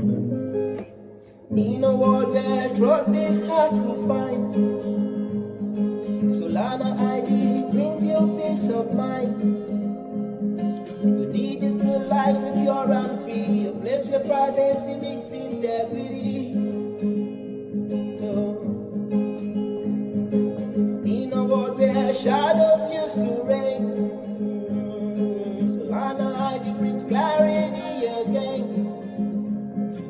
In a world where trust is hard to find, Solana ID brings you peace of mind. Your digital life secure and free, a place where privacy meets integrity. In a world where shadows used to reign, Solana ID brings clarity again.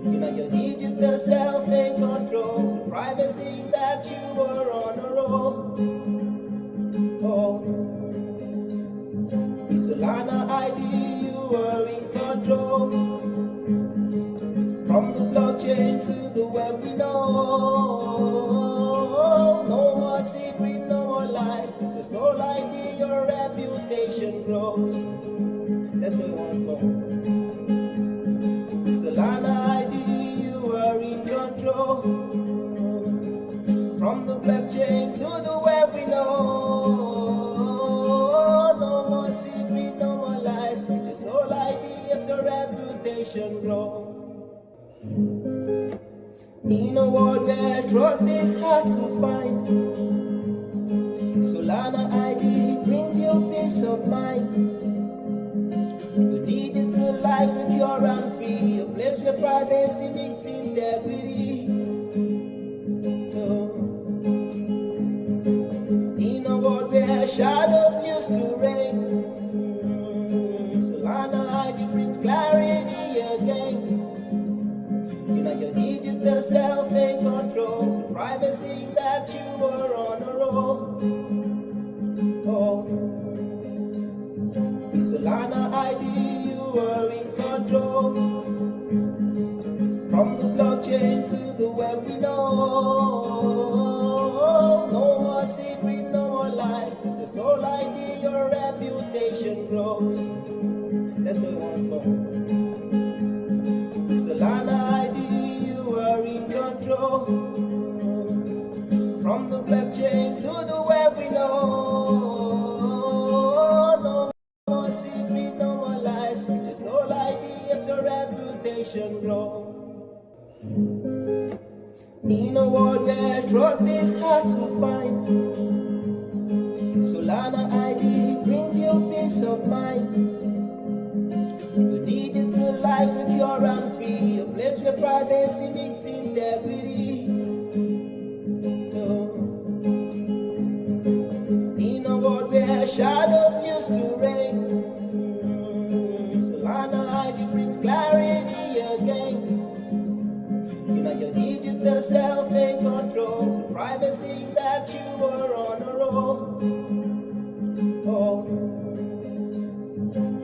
You know your digital self in control, the privacy that you were on a roll. With Solana ID you are in control. From the blockchain to the web we know. No more secret, no more lies. It's your soul ID, your reputation grows. Let's go once more. With Solana ID you are in control. From the blockchain to the web we know. No more secret, no more lies. With your soul ID, it's your reputation grows. In a world where trust is hard to find, Solana ID brings you peace of mind. Your digital life secure and free, a place where privacy meets integrity. In a world where shadows used to reign, Solana ID brings clarity again. Your digital self in control, the privacy that you were on a roll. With Solana ID you are in control. From the blockchain to the web we know. No more secret, no more lies. With your soul ID your reputation grows. Let's go once more. With Solana ID in control. From the blockchain to the web we know. No more secret, no more lies. With your soul ID, it's your reputation grow. In a world where trust is hard to find, Solana ID brings you peace of mind. Your digital life secure and free, a place where privacy meets integrity. In a world where shadows used to reign, Solana ID brings clarity again. You know your digital self in control, the privacy that you were on a roll.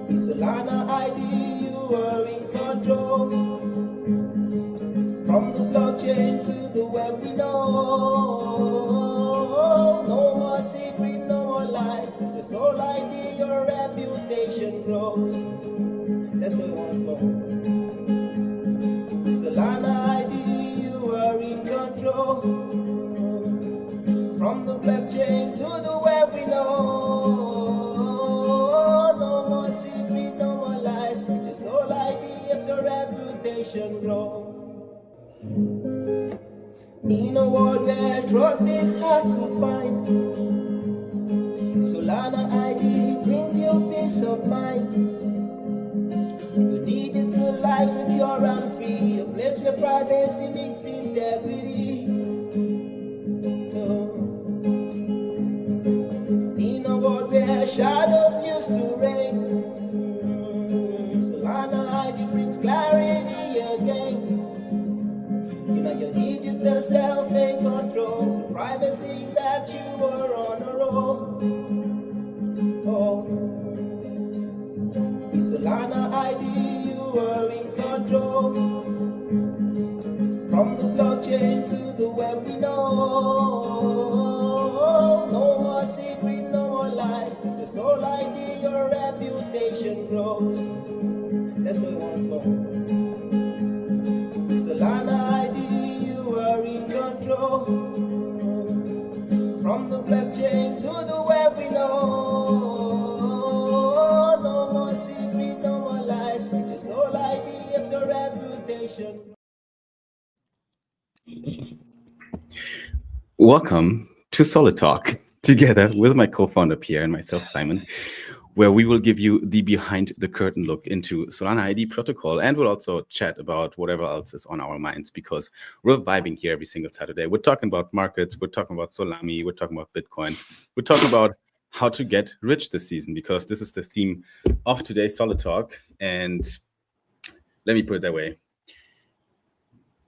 With Solana ID you are in control. From the blockchain to the web we know. No more secret, no more lies. With your soul ID your reputation grows. Let's go once more. With Solana ID you are in control. From the blockchain to the web we know. No more secret, no more lies. With your soul ID, it's your reputation grow. In a world where trust is hard to find, Solana ID brings you peace of mind. Your digital life secure and free, a place where privacy meets integrity. In a world where shadows used to reign, Solana ID brings clarity again. You know your digital self in control, the privacy that you were on a roll. With Solana ID you are in control. From the blockchain to the web we know. No more secret, no more lies. With your soul ID your reputation grows. Let's go once more. With Solana ID you are in control. From the blockchain to the web we know. No more secret, no more lies. With your soul ID, it's your reputation. Welcome to Solid Talk, together with my co-founder Pierre and myself, Simon, where we will give you the behind the curtain look into Solana ID protocol, and we'll also chat about whatever else is on our minds, because we're vibing here every single Saturday. We're talking about markets, we're talking about Solana, we're talking about Bitcoin, we're talking about how to get rich this season, because this is the theme of today's Solid Talk. And let me put it that way.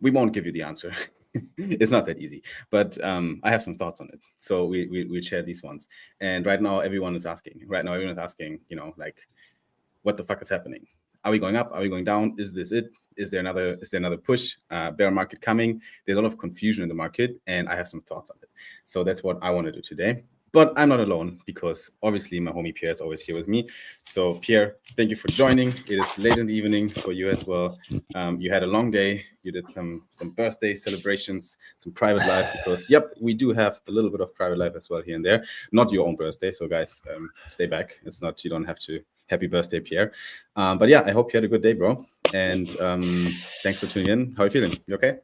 We won't give you the answer. It's not that easy, but I have some thoughts on it. So we'll share these ones. And right now, everyone is asking, like, what the fuck is happening? Are we going up? Are we going down? Is this it? Is there another push? Bear market coming? There's a lot of confusion in the market, and I have some thoughts on it. So that's what I want to do today. But I'm not alone, because obviously my homie Pierre is always here with me. So Pierre, thank you for joining. It is late in the evening for you as well. You had a long day. You did some birthday celebrations, some private life, because we do have a little bit of private life as well here and there. Not your own birthday, so guys, stay back. It's not, you don't have to. Happy birthday, Pierre. But yeah, I hope you had a good day, bro. And thanks for tuning in. How are you feeling? You okay?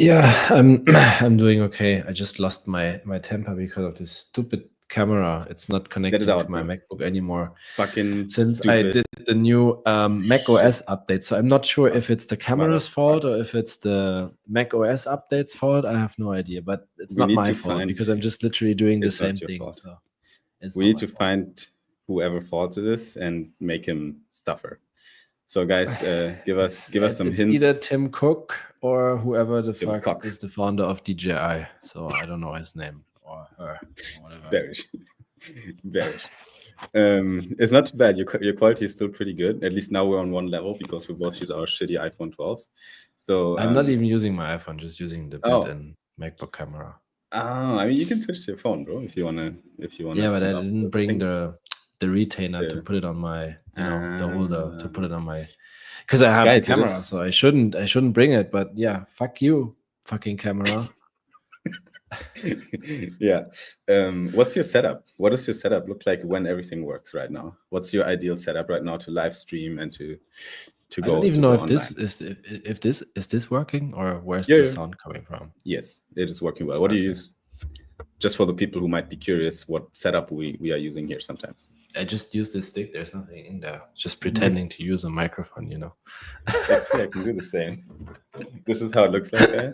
Yeah, I'm doing okay. I just lost my temper because of this stupid camera. It's not connected to my MacBook anymore. Fucking since stupid. I did the new macOS update. So I'm not sure if it's the camera's fault or if it's the macOS update's fault. I have no idea, but it's not my fault because I'm just literally doing the same thing. So we need to find whoever faulted this and make him suffer. So guys, give us some hints. Either Tim Cook or whoever the fuck is the founder of DJI. So I don't know his name or her or whatever. Bearish. It's not too bad. Your quality is still pretty good. At least now we're on one level, because we both use our shitty iPhone 12s. So I'm not even using my iPhone, just using the built-in MacBook camera. I mean, you can switch to your phone, bro, if you wanna. Yeah, but I didn't bring the retainer to put it on my, the holder to put it on my, because I have the camera, so I shouldn't bring it. But yeah, fuck you, fucking camera. Yeah. What's your setup? What does your setup look like when everything works right now? What's your ideal setup right now to live stream and to go? I don't even know if this is working, or where's the sound coming from. Yes, it is working well. What do you use? Just for the people who might be curious, what setup we are using here sometimes. I just use this stick. There's nothing in there. Just pretending to use a microphone, Actually, I can do the same. This is how it looks like, right?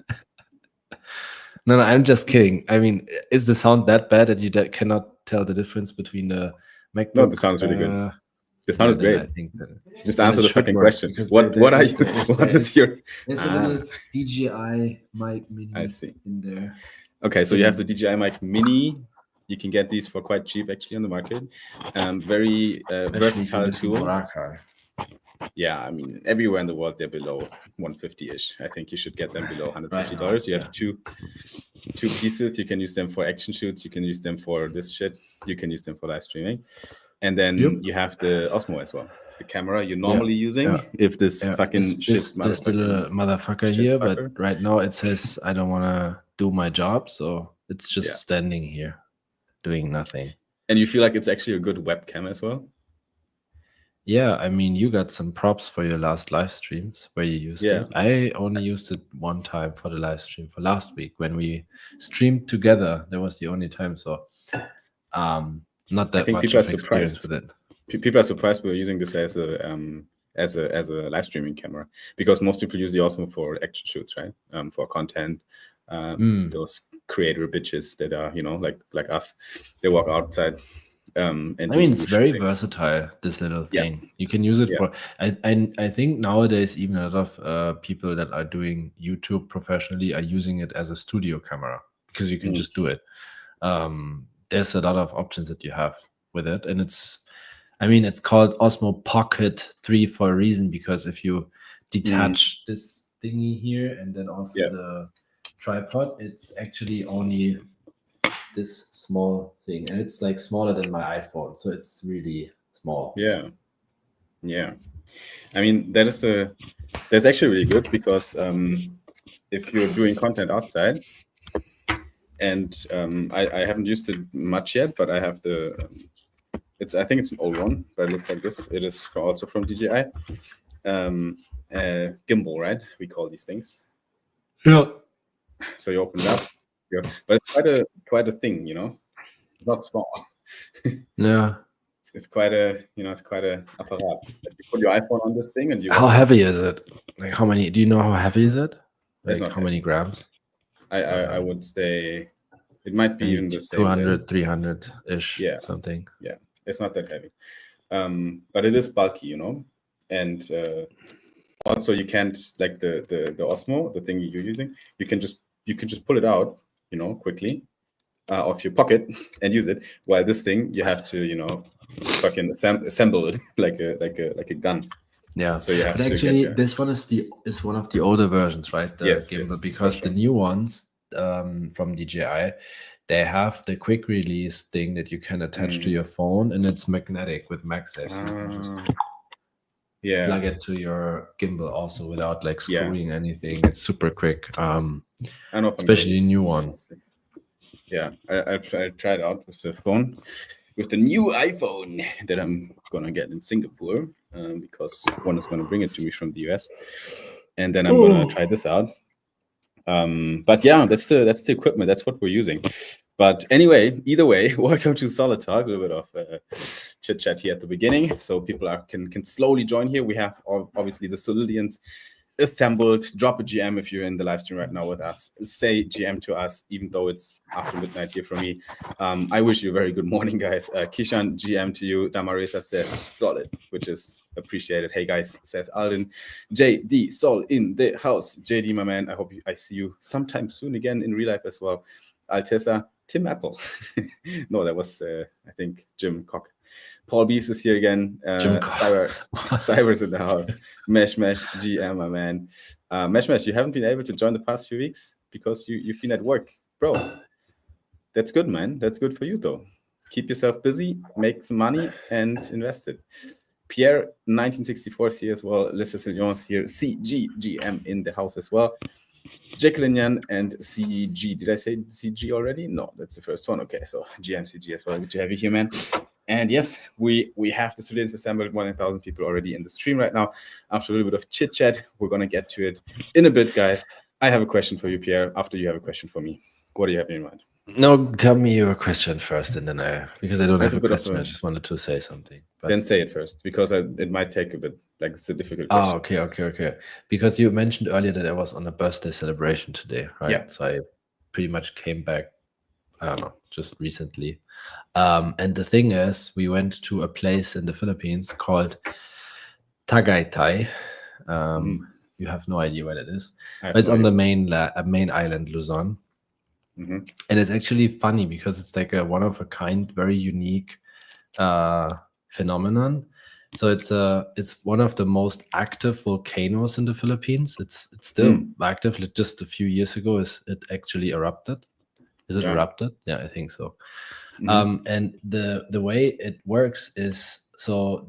No, I'm just kidding. I mean, is the sound that bad that you cannot tell the difference between the MacBook? No, the sound's really good. The sound is great. I think just answer the fucking question. What are you? What is your? There's a little DJI Mic Mini in there. Okay, so you have the DJI Mic Mini. You can get these for quite cheap, actually, on the market. Very versatile tool. Yeah, I mean, everywhere in the world they're below 150-ish. I think you should get them below $150. You have two pieces. You can use them for action shoots. You can use them for this shit. You can use them for live streaming. And then you have the Osmo as well. The camera you're normally using. If this fucking this little motherfucker here, but right now it says I don't want to do my job, so it's just standing here doing nothing. And you feel like it's actually a good webcam as well? Yeah, I mean, you got some props for your last live streams where you used it. I only used it one time for the live stream for last week when we streamed together. That was the only time. So not that much of experience with it. People are surprised we're using this as a live streaming camera, because most people use the Osmo for action shoots, right? For content. Those creator bitches that are, like us, they walk outside. And I mean, it's very versatile, this little thing. You can use it for, I think nowadays, even a lot of people that are doing YouTube professionally are using it as a studio camera, because you can just do it. There's a lot of options that you have with it. And it's called Osmo Pocket 3 for a reason, because if you detach this thingy here and then also the tripod, it's actually only this small thing, and it's like smaller than my iPhone, so it's really small. Yeah. I mean, that's actually really good, because if you're doing content outside, and I haven't used it much yet, but I have I think it's an old one, but it looks like this. It is also from DJI. Gimbal, right? We call these things. Yeah. So you open it up, but it's quite a thing, It's not small. Yeah. It's quite a apparat. You put your iPhone on this thing, and How heavy is it? Like how many? Do you know how heavy is it? It's Like not how many grams? I would say it might be even the same. 200, 300 ish. Yeah. Something. Yeah, it's not that heavy, but it is bulky, and also you can't, like the Osmo, the thing you're using, you can just pull it out, quickly of your pocket and use it. While this thing, you have to, fucking assemble it like a gun. Yeah. So you have but to actually, this one is one of the older versions, right? The Yes, gimbal, yes, because for the new ones from DJI, they have the quick release thing that you can attach to your phone, and it's magnetic with MagSafe. So you can just plug it to your gimbal also without like screwing anything. It's super quick. I know, especially the new one. Yeah, I tried out with the phone, with the new iPhone that I'm gonna get in Singapore, because one is gonna bring it to me from the US, and then I'm gonna try this out. But yeah, that's the equipment. That's what we're using. But anyway, either way, welcome to Solid Talk. A little bit of chit chat here at the beginning, so people can slowly join here. We have obviously the Solidians assembled. Drop a GM if you're in the live stream right now with us. Say GM to us, even though it's after midnight here for me. I wish you a very good morning, guys. Kishan, GM to you. Damaresa says solid, which is appreciated. Hey guys, says Alden. JD Sol in the house. JD, my man, I hope I see you sometime soon again in real life as well. Altessa, Tim Apple. No, that was I think Jim Cock. Paul Bees is here again. Cyber's in the house. Mesh, GM, my man. Mesh, you haven't been able to join the past few weeks because you've been at work. Bro, that's good, man. That's good for you, though. Keep yourself busy, make some money, and invest it. Pierre, 1964 is here as well. Lisa Sillon's here. CGM in the house as well. Jacqueline Yan and CG. Did I say CG already? No, that's the first one. Okay, so GMCG as well. Good to have you here, man. And yes, we have the students assembled. More than 1,000 people already in the stream right now. After a little bit of chit chat, we're gonna get to it in a bit, guys. I have a question for you, Pierre. After you have a question for me, what do you have in mind? No, tell me your question first, and then because I don't have a question, I just wanted to say something. But then say it first, because it might take a bit. Like it's a difficult question. Okay. Because you mentioned earlier that I was on a birthday celebration today, right? Yeah. So I pretty much came back, I don't know, just recently. And the thing is, we went to a place in the Philippines called Tagaytay. You have no idea where it is. But it's on the main island, Luzon. And it's actually funny because it's like a one-of-a-kind, very unique phenomenon. So it's one of the most active volcanoes in the Philippines. It's still active. Just a few years ago, it actually erupted. Is it erupted? Yeah, I think so. And the way it works is, so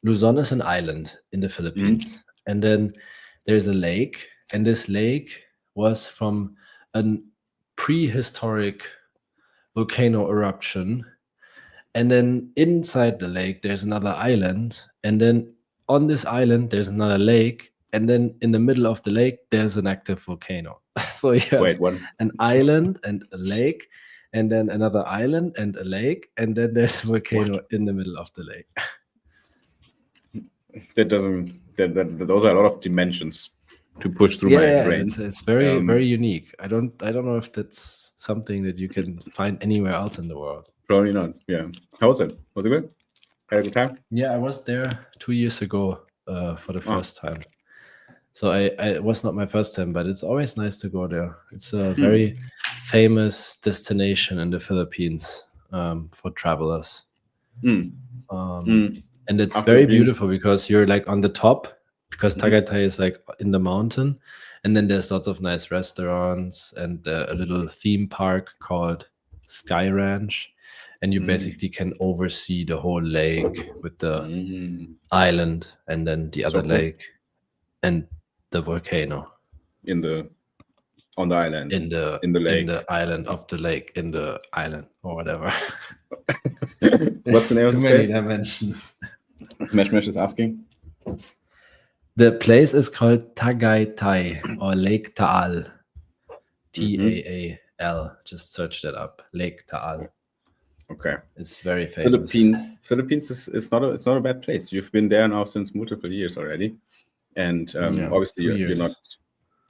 Luzon is an island in the Philippines, and then there's a lake, and this lake was from a prehistoric volcano eruption. And then inside the lake, there's another island. And then on this island, there's another lake. And then in the middle of the lake, there's an active volcano. So you have an island and a lake, and then another island and a lake. And then there's a volcano in the middle of the lake. Those are a lot of dimensions to push through my brain. It's very, very unique. I don't know if that's something that you can find anywhere else in the world. Probably not. Yeah. How was it? Was it good? Had a good time? Yeah, I was there 2 years ago for the first time. So it was not my first time, but it's always nice to go there. It's a very famous destination in the Philippines for travelers. And it's very beautiful because you're like on the top, because Tagaytay is like in the mountain, and then there's lots of nice restaurants and a little theme park called Sky Ranch. And you basically can oversee the whole lake with the island and then the other lake and the volcano. On the island. In the lake. In the island of the lake, in the island or whatever. What's the name of the place? Too many dimensions. Mesh is asking. The place is called Tagaytay or Lake Taal. Taal. Just search that up. Lake Taal. Okay. It's very famous. Philippines is not a bad place. You've been there now since multiple years already, and obviously you're not.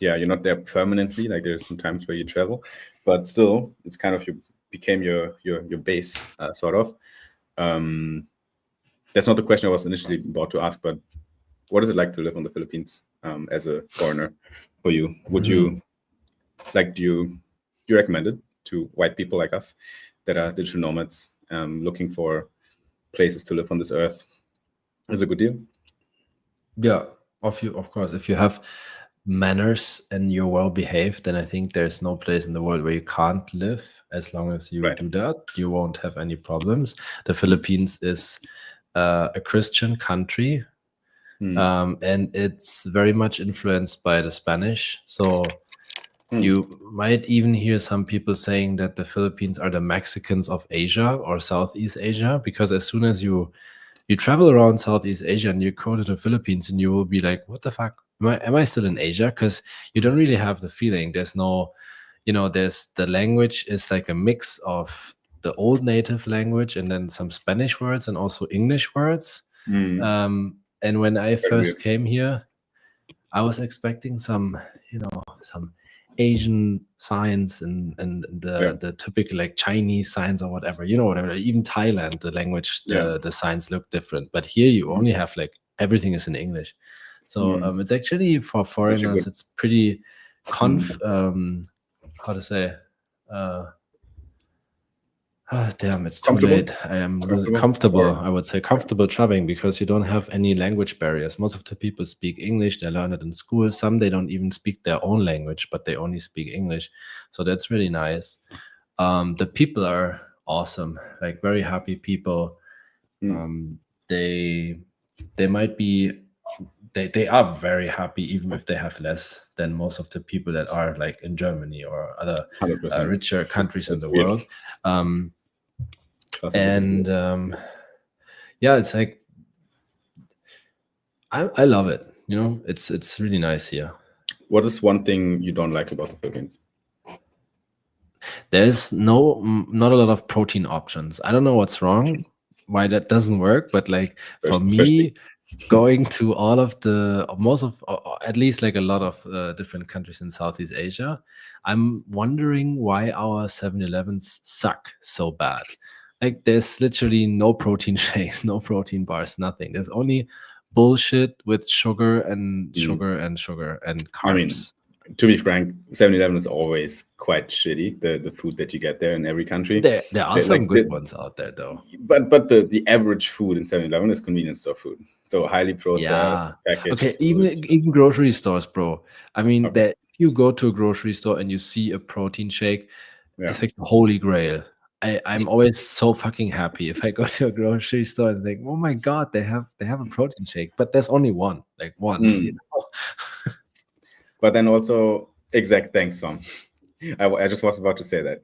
Yeah, you're not there permanently. Like there's some times where you travel, but still, it's kind of became your base, sort of. That's not the question I was initially about to ask, but what is it like to live on the Philippines as a foreigner for you? Would you like? Do you recommend it to white people like us that are digital nomads looking for places to live on this earth? Is it a good deal? Yeah, of course. If you have manners and you're well behaved, then I think there's no place in the world where you can't live. As long as you do that, you won't have any problems. The Philippines is a Christian country, and it's very much influenced by the Spanish. So you might even hear some people saying that the Philippines are the Mexicans of Asia or Southeast Asia, because as soon as you travel around Southeast Asia and you go to the Philippines, and you will be like, what the fuck? Am I still in Asia? Because you don't really have the feeling. There's no, there's the language is like a mix of the old native language and then some Spanish words and also English words. And when I first came here, I was expecting some Asian signs and the typical like Chinese signs or whatever, whatever. Even Thailand, the language, the signs look different. But here you only have like everything is in English. So it's actually for foreigners, it's pretty how to say, damn, it's too late. I am comfortable. I would say comfortable traveling because you don't have any language barriers. Most of the people speak English. They learn it in school. Some they don't even speak their own language, but they only speak English. So that's really nice. The people are awesome. Like very happy people. They might be. They are very happy even if they have less than most of the people that are like in Germany or other richer countries in the world. It's like I love it. It's really nice here. What is one thing you don't like about the Philippines? There's not a lot of protein options. I don't know what's wrong, why that doesn't work, but like for me, going to all of at least like a lot of different countries in Southeast Asia, I'm wondering why our 7-Elevens suck so bad. Like there's literally no protein shakes, no protein bars, nothing. There's only bullshit with sugar and sugar and carbs. I mean, to be frank, 7-Eleven is always quite shitty, the food that you get there in every country. There are some good ones out there though. But the average food in 7-Eleven is convenience store food. So highly processed, packaged. Okay, even grocery stores, bro. I mean, that if you go to a grocery store and you see a protein shake, it's like the holy grail. I'm always so fucking happy if I go to a grocery store and think, oh my god, they have a protein shake, but there's only one. But then also, exact thanks, Tom. I just was about to say that.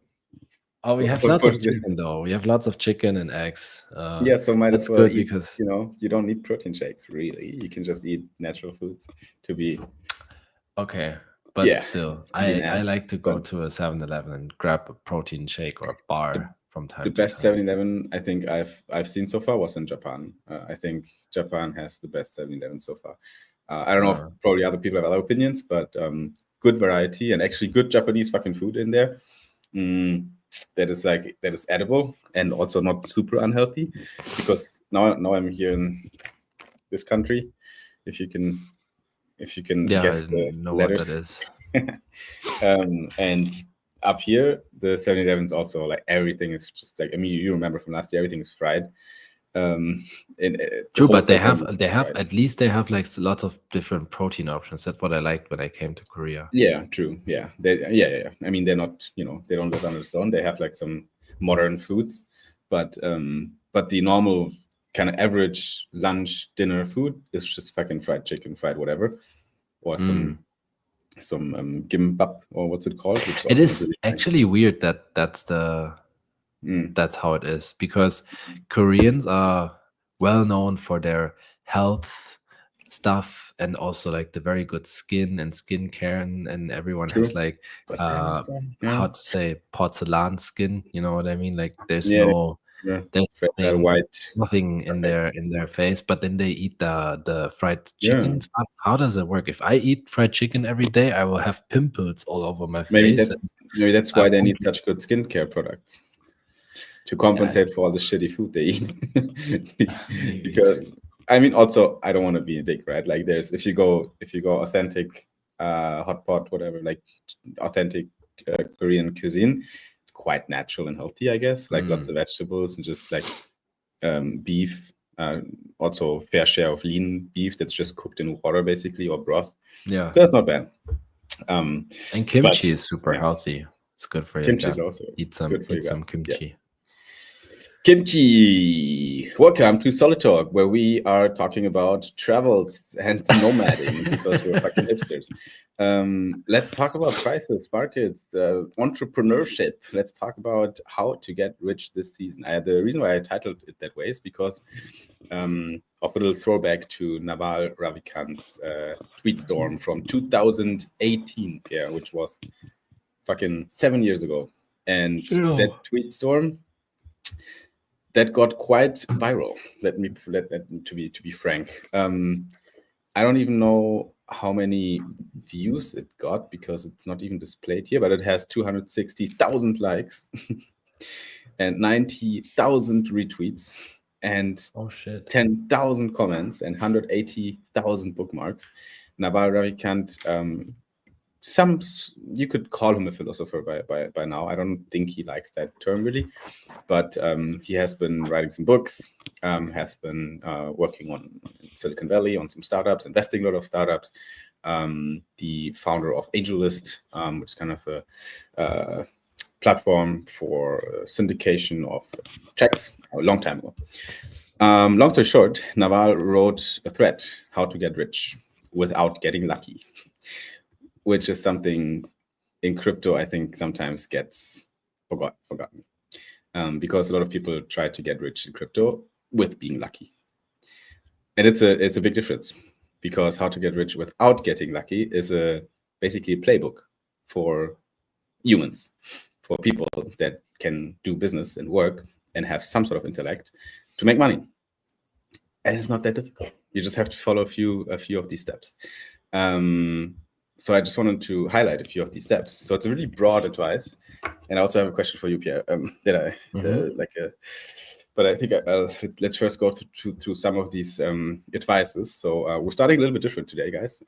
Oh, we have lots of chicken though. We have lots of chicken and eggs. So might as well eat, because you don't need protein shakes really. You can just eat natural foods to be okay. But still, I like to go to a 7-Eleven and grab a protein shake or a bar from time to time. The best 7-Eleven I think I've seen so far was in Japan. I think Japan has the best 7-Eleven so far. I don't know if probably other people have other opinions, but good variety and actually good Japanese fucking food in there. That is edible and also not super unhealthy, because now I'm here in this country. If you can guess the letters. What that is. And up here, the 7-Elevens also, like everything is just like, I mean, you remember from last year, everything is fried. True, but they have at least they have like lots of different protein options. That's what I liked when I came to Korea. Yeah, true. Yeah, I mean, they're not, they don't live under the sun. They have like some modern foods, but the normal kind of average lunch, dinner food is just fucking fried chicken, fried whatever, or some gimbap, or what's it called? It is actually weird that's how it is, because Koreans are well known for their health, stuff, and also like the very good skin and skincare, and everyone True. has like how to say porcelain skin. You know what I mean? Like there's nothing in their face, but then they eat the fried chicken stuff. How does it work? If I eat fried chicken every day, I will have pimples all over my face. Maybe that's why they need such good skincare products to compensate for all the shitty food they eat. Because I mean, also I don't want to be a dick, right? Like there's if you go authentic hot pot, whatever, like authentic Korean cuisine, it's quite natural and healthy, I guess. Like lots of vegetables and just like beef, also fair share of lean beef that's just cooked in water basically, or broth. Yeah, so that's not bad. And kimchi is super healthy. It's good for you. Kimchi is also eat some kimchi. Yeah. Kimchi, welcome to Solid Talk, where we are talking about travel and nomading because we're fucking hipsters. Let's talk about prices, markets, entrepreneurship. Let's talk about how to get rich this season. The reason why I titled it that way is because of a little throwback to Naval Ravikant's tweet storm from 2018, which was fucking 7 years ago. And that tweet storm, that got quite viral. To be frank. I don't even know how many views it got because it's not even displayed here, but it has 260,000 likes and 90,000 retweets and 10,000 comments and 180,000 bookmarks. Naval Ravikant, you could call him a philosopher by now. I don't think he likes that term really, but he has been writing some books, has been working on Silicon Valley on some startups, investing a lot of startups. The founder of AngelList, which is kind of a platform for syndication of checks a long time ago. Long story short, Naval wrote a thread, how to get rich without getting lucky, which is something in crypto I think sometimes gets forgotten. Because a lot of people try to get rich in crypto with being lucky. And it's a big difference, because how to get rich without getting lucky is basically a playbook for humans, for people that can do business and work and have some sort of intellect to make money. And it's not that difficult. You just have to follow a few of these steps. So I just wanted to highlight a few of these steps. So it's a really broad advice. And I also have a question for you, Pierre, but I think let's first go through some of these advices. So we're starting a little bit different today, guys.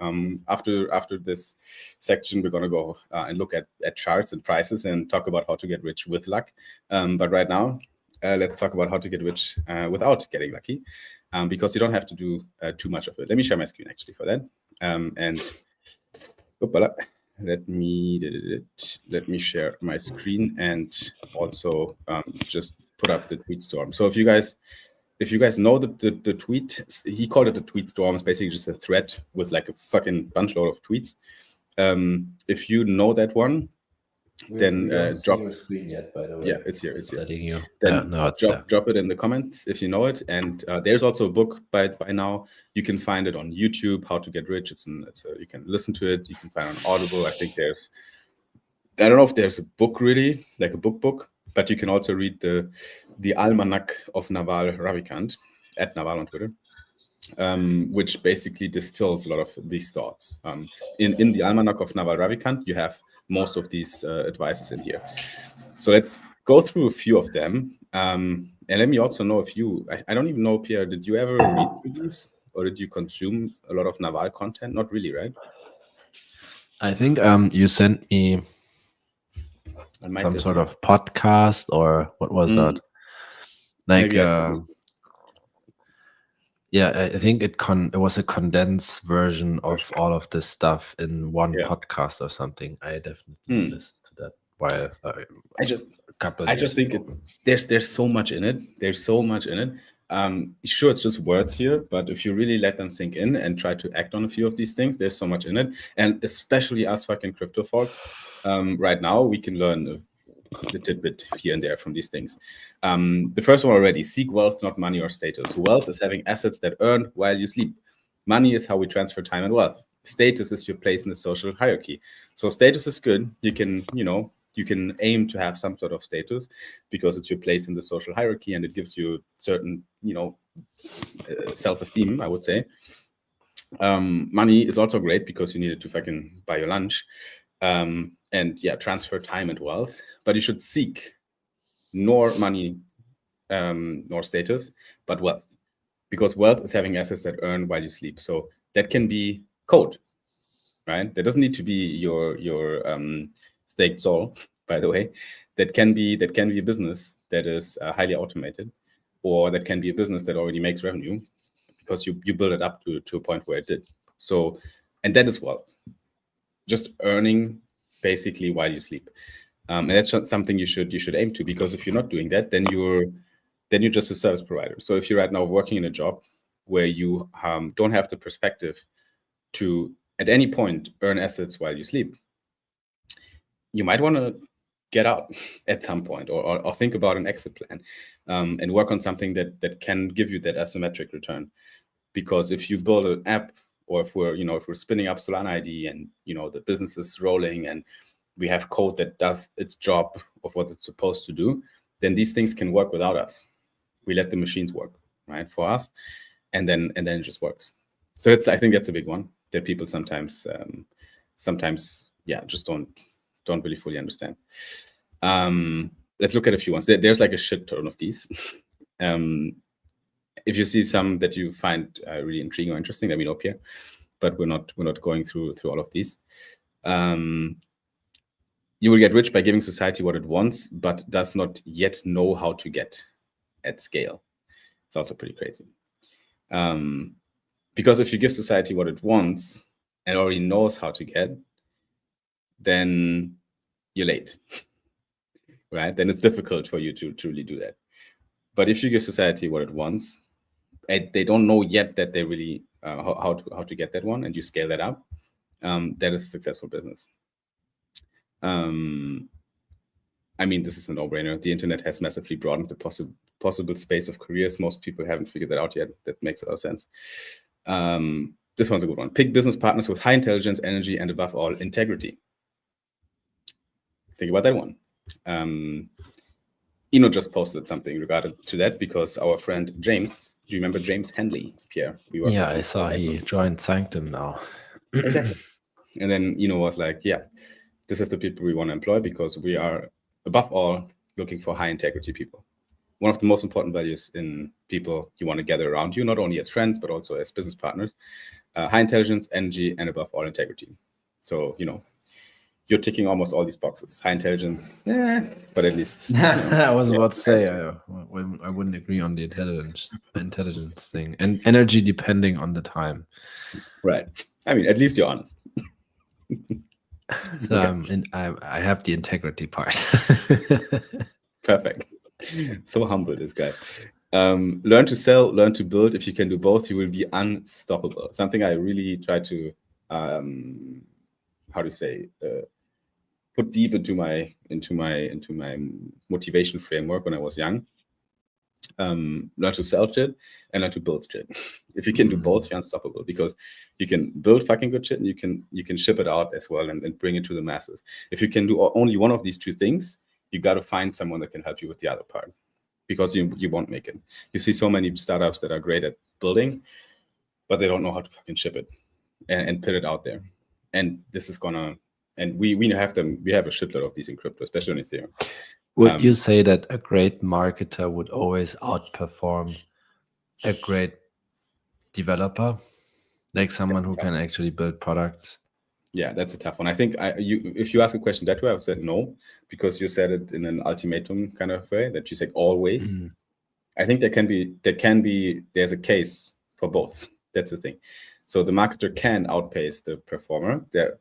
After this section, we're going to go and look at charts and prices and talk about how to get rich with luck. But right now, let's talk about how to get rich without getting lucky, because you don't have to do too much of it. Let me share my screen actually for that. Let me share my screen and also just put up the tweet storm. So if you guys know the tweet, he called it a tweet storm. It's basically just a thread with like a fucking bunch load of tweets. If you know that one, then drop your screen yet, by the way. Yeah, it's here. Letting you. Then drop it in the comments if you know it. And there's also a book by now. You can find it on YouTube, How to Get Rich. You can listen to it. You can find it on Audible. I think I don't know if there's a book really, like a book, but you can also read the Almanac of Naval Ravikant at Naval on Twitter, which basically distills a lot of these thoughts. In the Almanac of Naval Ravikant, you have most of these advices in here. So let's go through a few of them. And let me also know if I don't even know, Pierre, did you ever read these or did you consume a lot of Naval content? Not really, right? I think you sent me some sort of podcast, or what was that? Like, I think it was a condensed version of all of this stuff in one podcast or something. I definitely listened to that while I just think there's so much in it. There's so much in it. Sure, it's just words here, but if you really let them sink in and try to act on a few of these things, there's so much in it. And especially us fucking crypto folks, right now we can learn a tidbit here and there from these things. The first one already: seek wealth, not money or status. Wealth is having assets that earn while you sleep. Money is how we transfer time and wealth. Status is your place in the social hierarchy. So status is good. You can, you can aim to have some sort of status because it's your place in the social hierarchy and it gives you certain, self-esteem, I would say. Money is also great because you need it to fucking buy your lunch. And yeah, transfer time and wealth. But you should seek nor money nor status, but wealth. Because wealth is having assets that earn while you sleep. So that can be code, right? That doesn't need to be your staked soul, by the way. That can be a business that is highly automated, or that can be a business that already makes revenue because you build it up to a point where it did. So, and that is wealth. Just earning basically while you sleep. And that's something you should aim to, because if you're not doing that, then you're just a service provider. So if you're right now working in a job where you don't have the perspective to at any point earn assets while you sleep, you might want to get out at some point, or think about an exit plan, and work on something that can give you that asymmetric return. Because if you build an app, or if we're spinning up Solana ID and the business is rolling and we have code that does its job of what it's supposed to do, then these things can work without us. We let the machines work, right, for us, and then it just works. So I think that's a big one that people sometimes just don't really fully understand. Let's look at a few ones. There's like a shit ton of these. If you see some that you find really intriguing or interesting, let me know, Pierre. But we're not going through all of these. You will get rich by giving society what it wants, but does not yet know how to get at scale. It's also pretty crazy. Because if you give society what it wants and already knows how to get, then you're late, right? Then it's difficult for you to truly do that. But if you give society what it wants, and they don't know yet that they really how to get that one, and you scale that up, that is a successful business. I mean, this is a no-brainer. The internet has massively broadened the possible space of careers. Most people haven't figured that out yet. That makes a lot of sense. This one's a good one. Pick business partners with high intelligence, energy, and above all, integrity. Think about that one. Eno just posted something regarding to that, because our friend James, do you remember James Henley, Pierre? I saw he joined Sanctum now. Exactly. And then Eno was like, yeah, this is the people we want to employ, because we are, above all, looking for high integrity people. One of the most important values in people you want to gather around you, not only as friends, but also as business partners. High intelligence, energy, and above all, integrity. So, you're ticking almost all these boxes. High intelligence, but at least. I was about to say, I wouldn't agree on the intelligence thing. And energy depending on the time. Right. I mean, at least you're honest. So I have the integrity part. Perfect. So humble, this guy. Learn to sell, learn to build. If you can do both, you will be unstoppable. Something I really try to, put deep into my motivation framework when I was young. Learn to sell shit and learn to build shit. If you can do both, you're unstoppable, because you can build fucking good shit and you can ship it out as well and bring it to the masses. If you can do only one of these two things, you got to find someone that can help you with the other part, because you won't make it. You see so many startups that are great at building, but they don't know how to fucking ship it and put it out there. And this is gonna, and we have them. We have a shitload of these in crypto, especially on Ethereum. Would you say that a great marketer would always outperform a great developer, like someone who can actually build products? Yeah, that's a tough one. I think if you ask a question that way, I would say no, because you said it in an ultimatum kind of way, that you say always. I think there's a case for both. That's the thing. So the marketer can outpace the performer, the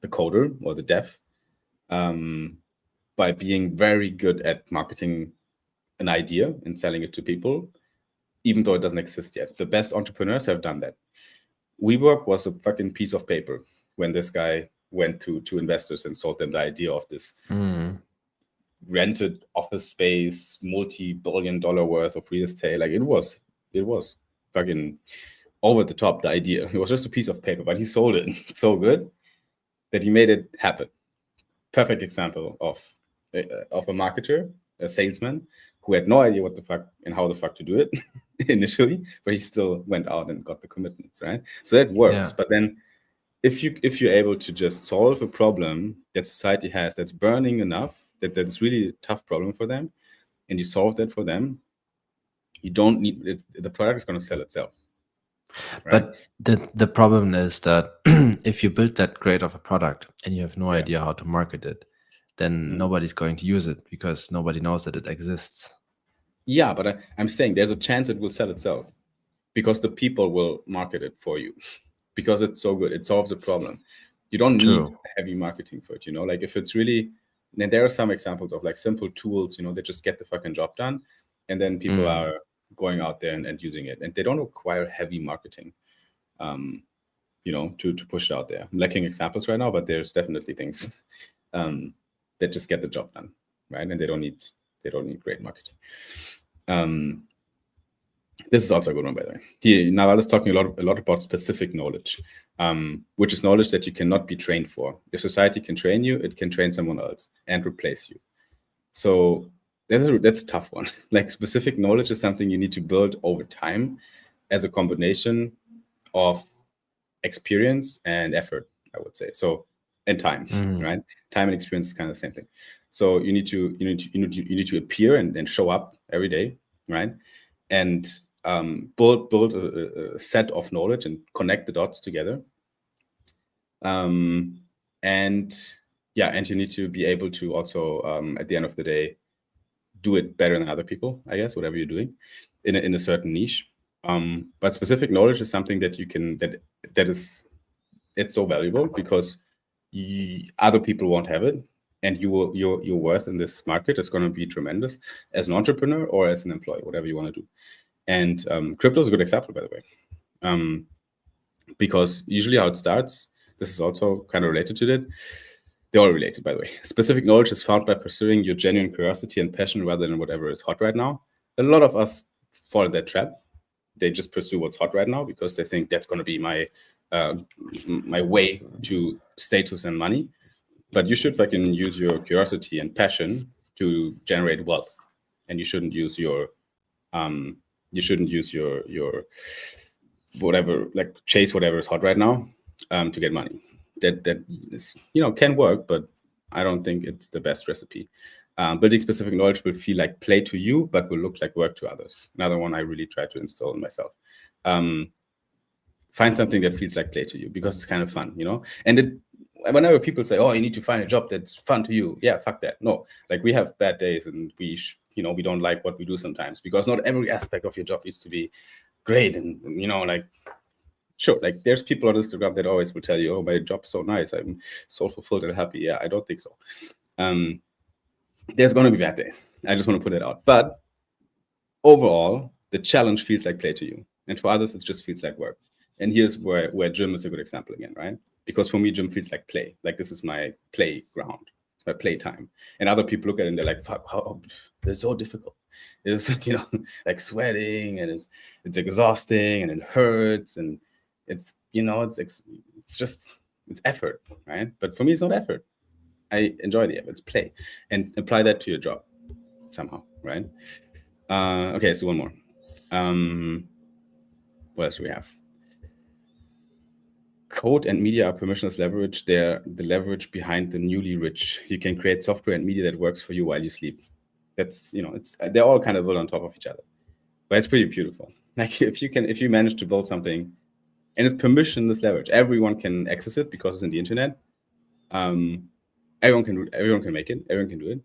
coder or the dev, by being very good at marketing an idea and selling it to people, even though it doesn't exist yet. The best entrepreneurs have done that. WeWork was a fucking piece of paper when this guy went to investors and sold them the idea of this rented office space, multi-billion-dollar worth of real estate. Like it was fucking over the top, the idea. It was just a piece of paper, but he sold it so good that he made it happen. Perfect example of a marketer, a salesman, who had no idea what the fuck and how the fuck to do it initially, but he still went out and got the commitments, right? So that works. Yeah. But then if you're able to just solve a problem that society has that's burning enough, that's really a tough problem for them, and you solve that for them, you don't need it, the product is going to sell itself. Right? But the problem is that if you build that great of a product and you have no idea how to market it, then nobody's going to use it because nobody knows that it exists. Yeah, but I'm saying there's a chance it will sell itself because the people will market it for you because it's so good. It solves a problem. You don't need heavy marketing for it, you know, like if it's really, then there are some examples of like simple tools, you know, that just get the fucking job done. And then people are going out there and using it, and they don't require heavy marketing, you know, to push it out there. I'm lacking examples right now, but there's definitely things that just get the job done, right? And they don't need great marketing. This is also a good one, by the way. Naval is talking a lot about specific knowledge, which is knowledge that you cannot be trained for. If society can train you, it can train someone else and replace you. So that's a tough one. Like specific knowledge is something you need to build over time as a combination of experience and effort, I would say. So, and time, right? Time and experience is kind of the same thing. So you need to appear and show up every day, right? And build a set of knowledge and connect the dots together. And you need to be able to also at the end of the day do it better than other people, I guess, whatever you're doing in a certain niche. But specific knowledge is something that you can it's so valuable because other people won't have it, and your worth in this market is going to be tremendous as an entrepreneur or as an employee, whatever you want to do. And crypto is a good example, by the way, because usually how it starts, this is also kind of related to that. They're all related, by the way. Specific knowledge is found by pursuing your genuine curiosity and passion rather than whatever is hot right now. A lot of us fall in that trap. They just pursue what's hot right now because they think that's going to be my way to status and money. But you should fucking use your curiosity and passion to generate wealth, and you shouldn't use your whatever, like chase whatever is hot right now to get money. That is, you know, can work, but I don't think it's the best recipe. Building specific knowledge will feel like play to you, but will look like work to others. Another one I really try to install in myself. Find something that feels like play to you because it's kind of fun, you know? And whenever people say, oh, you need to find a job that's fun to you. Yeah, fuck that. No, like we have bad days and we don't like what we do sometimes because not every aspect of your job needs to be great. And you know, like, sure, like there's people on Instagram that always will tell you, oh, my job's so nice, I'm so fulfilled and happy. Yeah, I don't think so. There's going to be bad days. I just want to put it out. But overall, the challenge feels like play to you. And for others, it just feels like work. And here's where gym is a good example again, right? Because for me, gym feels like play. Like this is my playground. It's my playtime. And other people look at it and they're like, fuck, it's so difficult. It's, you know, like sweating and it's exhausting and it hurts and it's, you know, it's effort, right? But for me, it's not effort. I enjoy the effort. It's play, and apply that to your job somehow, right? Okay, let's do one more. What else do we have? Code and media are permissionless leverage. They're the leverage behind the newly rich. You can create software and media that works for you while you sleep. That's, you know, they're all kind of built on top of each other, but it's pretty beautiful. Like if you manage to build something, and it's permissionless leverage, everyone can access it because it's in the internet. Everyone can make it. Everyone can do it.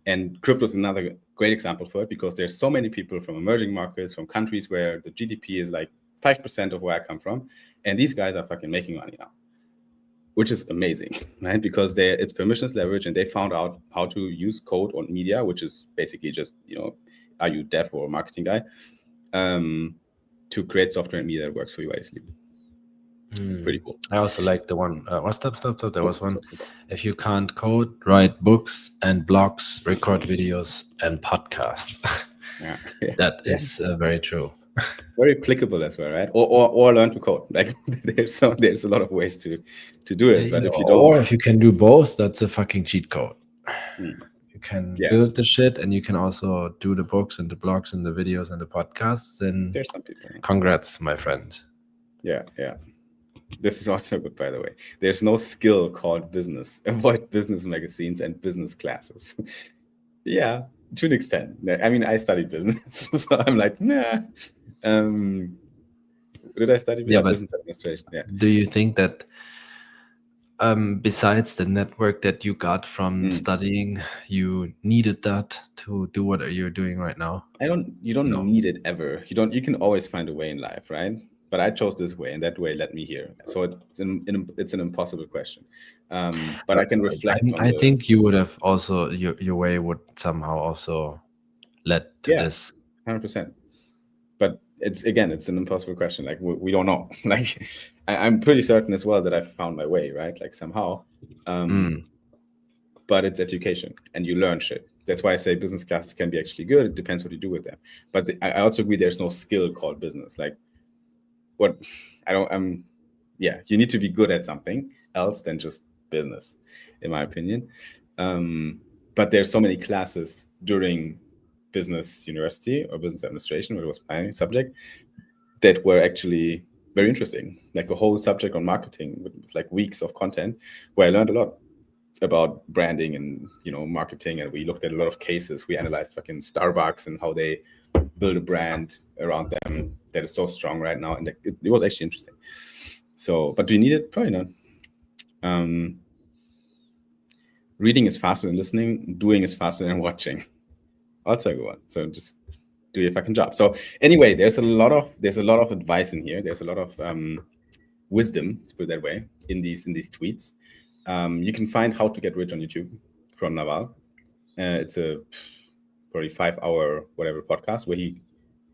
And crypto is another great example for it because there's so many people from emerging markets, from countries where the GDP is like 5% of where I come from, and these guys are fucking making money now, which is amazing, right? Because it's permissionless leverage, and they found out how to use code on media, which is basically just, you know, are you dev or a marketing guy, to create software and media that works for you while you sleep. Pretty cool. I also like the one. Stop. There was one. If you can't code, write books and blogs, record videos and podcasts. Yeah. That is very true. Very applicable as well, right? Or learn to code. Like there's a lot of ways to do it. But if you don't, or if you can do both, that's a fucking cheat code. Mm. You can build the shit, and you can also do the books and the blogs and the videos and the podcasts. Then there's some people. Congrats, my friend. Yeah. This is also good, by the way. There's no skill called business. Avoid business magazines and business classes. Yeah, to an extent. I mean, I studied business, so I'm like, nah. Did I study business administration? Yeah. Do you think that besides the network that you got from studying, you needed that to do what you're doing right now? You don't need it ever. You can always find a way in life, right? But I chose this way, and that way led me here. So it's an impossible question. But I can reflect. I think you would have also your way would somehow also led to this. 100%. But it's an impossible question. Like we don't know. Like I'm pretty certain as well that I found my way, right? Like somehow. But it's education, and you learn shit. That's why I say business classes can be actually good. It depends what you do with them. But I also agree there's no skill called business. Like you need to be good at something else than just business, in my opinion. But there's so many classes during business university or business administration, where it was my subject, that were actually very interesting. Like a whole subject on marketing with like weeks of content, where I learned a lot about branding and marketing, and we looked at a lot of cases. We analyzed fucking Starbucks and how they build a brand around them that is so strong right now, and it was actually interesting. So, but do you need it? Probably not. Reading is faster than listening. Doing is faster than watching. Also a good one. So just do your fucking job. So anyway, there's a lot of advice in here. There's a lot of wisdom, let's put it that way, in these tweets. You can find How to Get Rich on YouTube from Naval. It's a probably 5-hour whatever podcast where he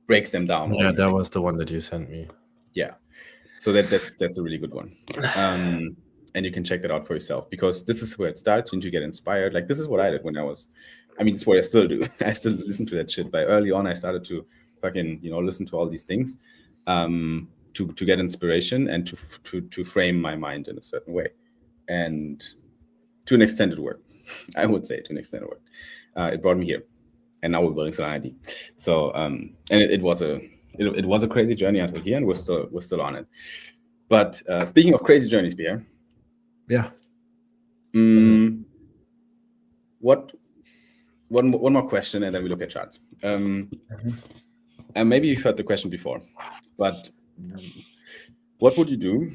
breaks them down. Yeah, that was the one that you sent me. Yeah, so that's a really good one. And you can check that out for yourself, because this is where it starts. You need to get inspired. Like this is what I did when it's what I still do. I still listen to that shit. But early on, I started to fucking listen to all these things to get inspiration and to frame my mind in a certain way. And to an extent it worked. I would say to an extent it worked. It brought me here, and now we're building Solana ID. So and it was a crazy journey until here, and we're still on it. But speaking of crazy journeys, Pierre. Yeah. One more question, and then we look at charts. And maybe you've heard the question before, but what would you do?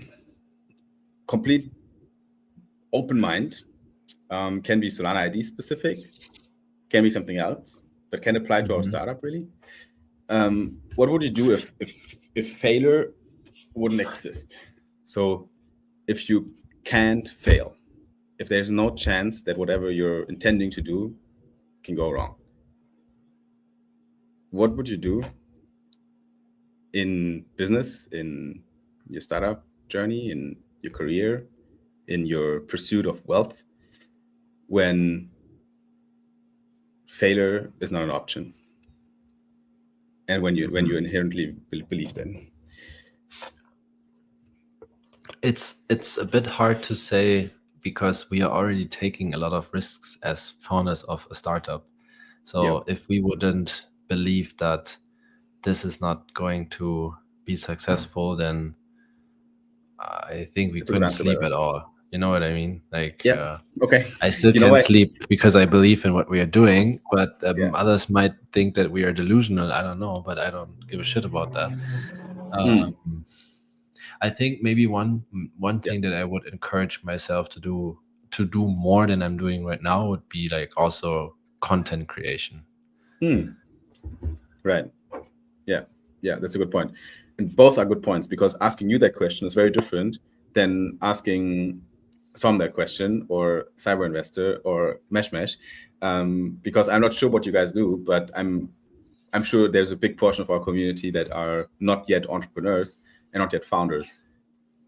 Complete open mind. Can be Solana ID specific, can be something else, but can apply to our startup really. What would you do if failure wouldn't exist? So if you can't fail, if there's no chance that whatever you're intending to do can go wrong, what would you do in business, in your startup journey, in your career, in your pursuit of wealth, when failure is not an option, and when you inherently believe that? It's a bit hard to say, because we are already taking a lot of risks as founders of a startup. So if we wouldn't believe that this is not going to be successful, then I think we couldn't sleep at all. You know what I mean? Like, okay. I still can't sleep because I believe in what we are doing, but others might think that we are delusional. I don't know, but I don't give a shit about that. I think maybe one thing that I would encourage myself to do more than I'm doing right now would be like also content creation. Right. Yeah, that's a good point. And both are good points, because asking you that question is very different than asking Som that question, or Cyber Investor, or Mesh, because I'm not sure what you guys do, but I'm sure there's a big portion of our community that are not yet entrepreneurs and not yet founders.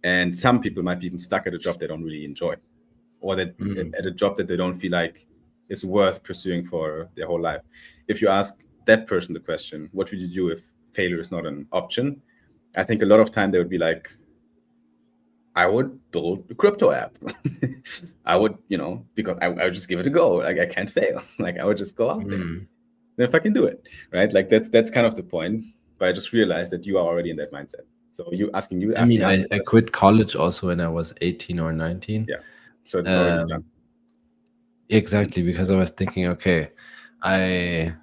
And some people might be even stuck at a job they don't really enjoy, or that at a job that they don't feel like is worth pursuing for their whole life. If you ask that person the question, what would you do failure is not an option, I think a lot of time they would be like, I would build a crypto app. I would, because I would just give it a go. Like I can't fail. Like I would just go out there. Then if I can do it, right? Like that's kind of the point. But I just realized that you are already in that mindset. So I quit college also when I was 18 or 19. Yeah. So it's already done. Exactly, because I was thinking, okay, I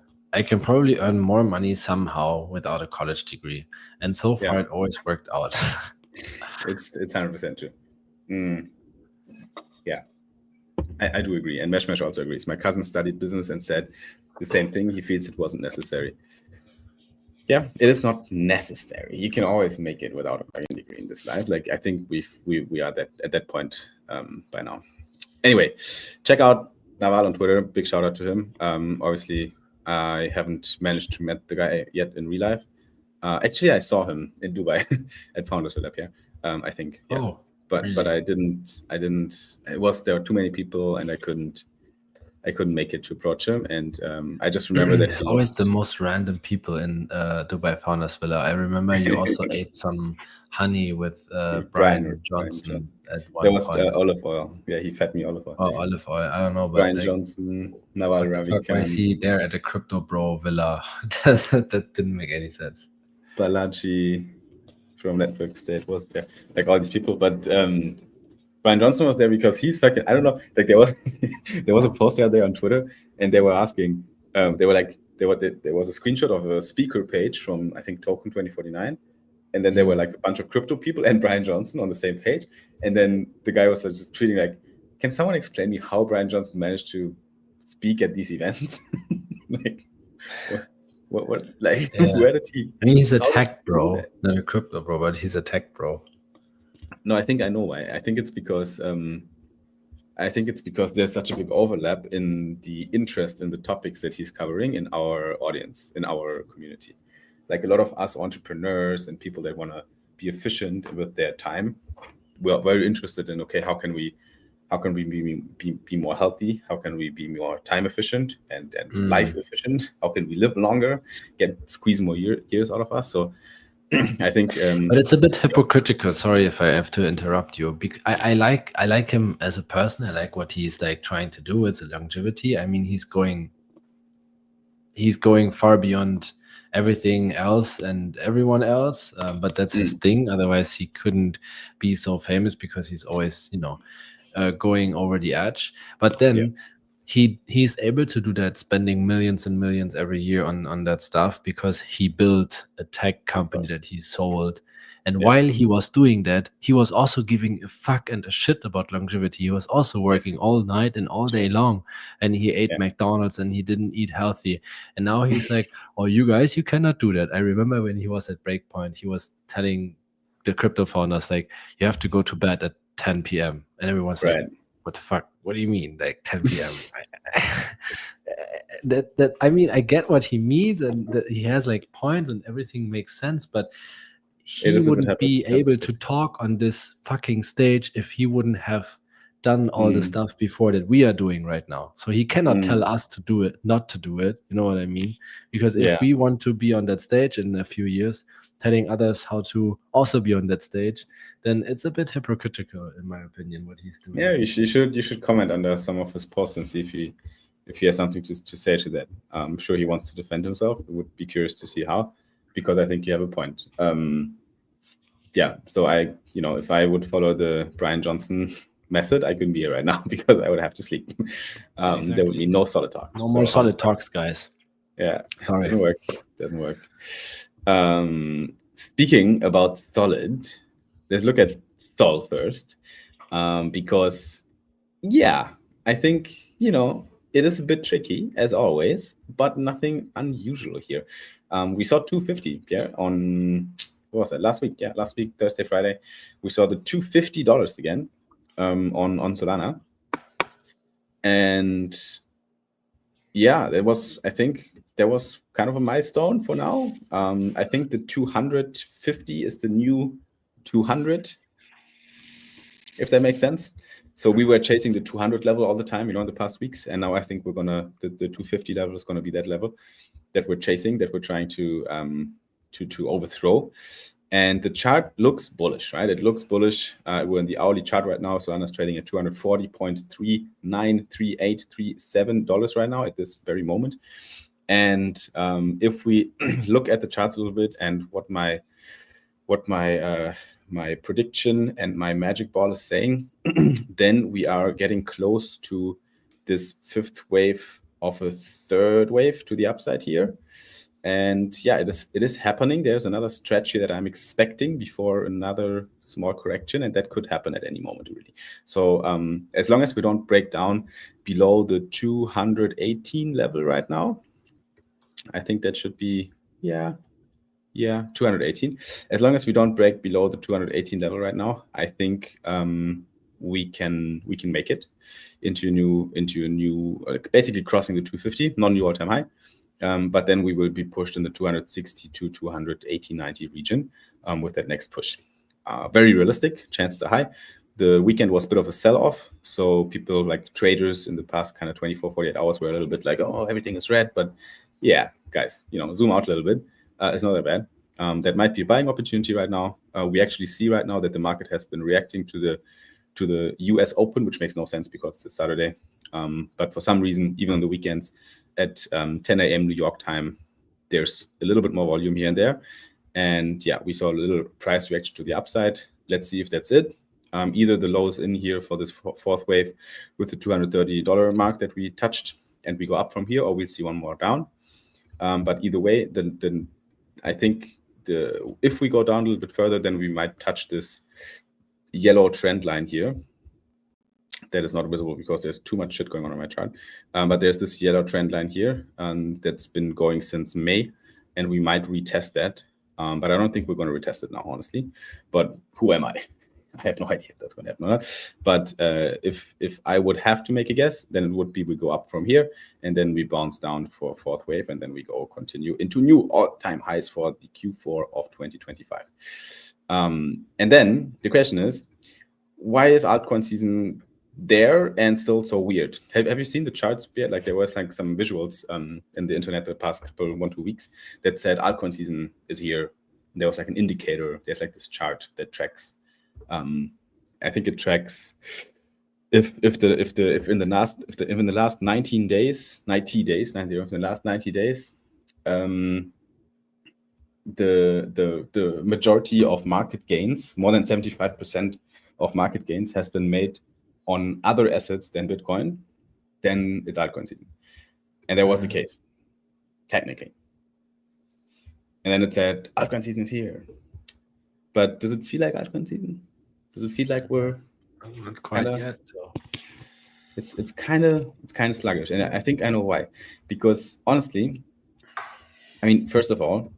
can probably earn more money somehow without a college degree. And so far it always worked out. It's 100% true. Yeah, I do agree. And Mesh also agrees. My cousin studied business and said the same thing. He feels it wasn't necessary. Yeah, it is not necessary. You can always make it without a fucking degree in this life. Like I think we are at that point by now. Anyway, check out Naval on Twitter. Big shout out to him. Obviously, I haven't managed to meet the guy yet in real life. Actually, I saw him in Dubai at Founders Lab here. I think. Yeah. Oh, but really? but I didn't. There were too many people, and I couldn't make it to approach him. And I just remember that it's always the most random people in Dubai Founders Villa. I remember you also ate some honey with Brian Johnson at one there was point. Olive oil. Yeah, he fed me olive oil. Oh, olive oil. I don't know, but Brian Johnson, Naval Ravikant. I see there at the Crypto Bro Villa. that didn't make any sense. Balaji from Network State was there, like all these people. But Brian Johnson was there because he's fucking, I don't know, like there was a post out there on Twitter, and they were asking, there was a screenshot of a speaker page from, I think, Token 2049, and then there were like a bunch of crypto people and Brian Johnson on the same page, and then the guy was just tweeting like, can someone explain me how Brian Johnson managed to speak at these events? Like, what like, where did he? I mean, he's a tech bro, not a crypto bro, but he's a tech bro. No, I think I know why. I think it's because there's such a big overlap in the interest in the topics that he's covering in our audience, in our community. Like a lot of us entrepreneurs and people that want to be efficient with their time, we're very interested in, okay, how can we be more healthy? How can we be more time efficient and life efficient? How can we live longer, squeeze more years out of us? So I think, but it's a bit hypocritical. Sorry if I have to interrupt you. I like him as a person. I like what he's like trying to do with the longevity. I mean, he's going far beyond everything else and everyone else. But that's his thing. Otherwise, he couldn't be so famous because he's always, going over the edge. But then he's able to do that, spending millions and millions every year on that stuff because he built a tech company that he sold. And while he was doing that, he was also giving a fuck and a shit about longevity. He was also working all night and all day long, and he ate McDonald's and he didn't eat healthy. And now he's like, oh, you guys, you cannot do that. I remember when he was at Breakpoint, he was telling the crypto founders, like, you have to go to bed at 10 p.m. And everyone's like, what the fuck? What do you mean, like 10 p.m.? that I mean, I get what he means, and that he has like points, and everything makes sense. But he wouldn't be able to talk on this fucking stage if he wouldn't have done all the stuff before that we are doing right now. So he cannot tell us to do it, not to do it. You know what I mean? Because if we want to be on that stage in a few years, telling others how to also be on that stage, then it's a bit hypocritical, in my opinion, what he's doing. Yeah, you should comment under some of his posts and see if he has something to say to that. I'm sure he wants to defend himself. I would be curious to see how, because I think you have a point. So if I would follow the Brian Johnson method, I couldn't be here right now because I would have to sleep. Exactly. There would be no solid talk. No more solid talks, guys. Yeah, sorry, doesn't work. Speaking about solid, let's look at Sol first, because I think it is a bit tricky as always, but nothing unusual here. We saw 250 on what was that, last week? Last week, Thursday, Friday, we saw the $250 again on Solana, and there was kind of a milestone for now. I think the 250 is the new 200, if that makes sense. So we were chasing the 200 level all the time, in the past weeks, and now I think we're gonna the 250 level is gonna be that level that we're chasing, that we're trying to to overthrow. And the chart looks bullish, right? It looks bullish. We're in the hourly chart right now. Solana's trading at $240.393837 right now at this very moment. And if we look at the charts a little bit and what my prediction and my magic ball is saying, then we are getting close to this fifth wave of a third wave to the upside here. And yeah, it is happening. There's another stretch here that I'm expecting before another small correction, and that could happen at any moment, really. So as long as we don't break down below the 218 level right now, I think that should be, yeah, 218. As long as we don't break below the 218 level right now, I think we can make it into a new basically crossing the 250, non-new all-time high. But then we will be pushed in the 260 to 280, 90 region with that next push. Very realistic, chances are high. The weekend was a bit of a sell-off. So people like traders in the past kind of 24, 48 hours were a little bit like, oh, everything is red. But yeah, guys, zoom out a little bit. It's not that bad. That might be a buying opportunity right now. We actually see right now that the market has been reacting to the US Open, which makes no sense because it's Saturday. But for some reason, even on the weekends at 10 a.m. New York time, there's a little bit more volume here and there. And yeah, we saw a little price reaction to the upside. Let's see if that's it. Either the lows in here for this fourth wave with the $230 mark that we touched and we go up from here, or we'll see one more down. But either way, I think if we go down a little bit further, then we might touch this yellow trend line here. That is not visible because there's too much shit going on my chart. But there's this yellow trend line here that's been going since May, and we might retest that. But I don't think we're going to retest it now, honestly. But who am I? I have no idea if that's going to happen or not. But if I would have to make a guess, then it would be we go up from here, and then we bounce down for a fourth wave, and then we continue into new all-time highs for the Q4 of 2025. And then the question is, why is altcoin season there and still so weird? Have you seen the charts yet? Like there was like some visuals in the internet the past 1-2 weeks that said altcoin season is here. There was like an indicator. There's like this chart that tracks. I think it tracks if in the last 90 days, the majority of market gains, more than 75% of market gains has been made on other assets than Bitcoin, then it's altcoin season. And that was the case, technically. And then it said, altcoin season is here. But does it feel like altcoin season? Does it feel like we're not quite yet? Though. It's kind of sluggish, and I think I know why. Because honestly, I mean, first of all,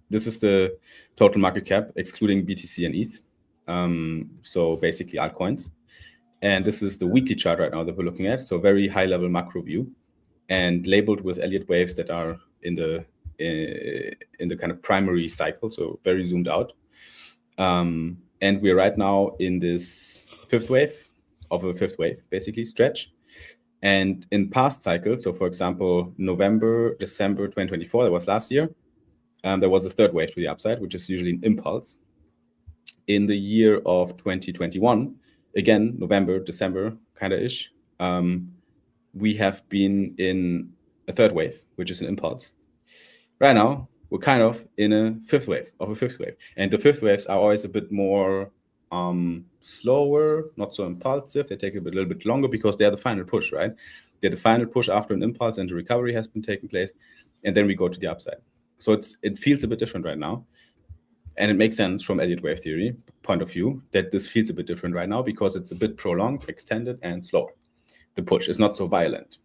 this is the total market cap excluding BTC and ETH. So basically altcoins. And this is the weekly chart right now that we're looking at. So very high level macro view, and labeled with Elliott-waves that are in the kind of primary cycle. So very zoomed out. And we're right now in this fifth wave, basically stretch. And in past cycles, so for example, November, December 2024, that was last year, there was a third wave to the upside, which is usually an impulse. In the year of 2021, again, November, December kind of ish, we have been in a third wave, which is an impulse. Right now, we're kind of in a fifth wave. And the fifth waves are always a bit more slower, not so impulsive. They take a little bit longer because they're the final push, right? They're the final push after an impulse and the recovery has been taking place. And then we go to the upside. So it feels a bit different right now. And it makes sense from Elliott-wave theory point of view that this feels a bit different right now because it's a bit prolonged, extended, and slower. The push is not so violent.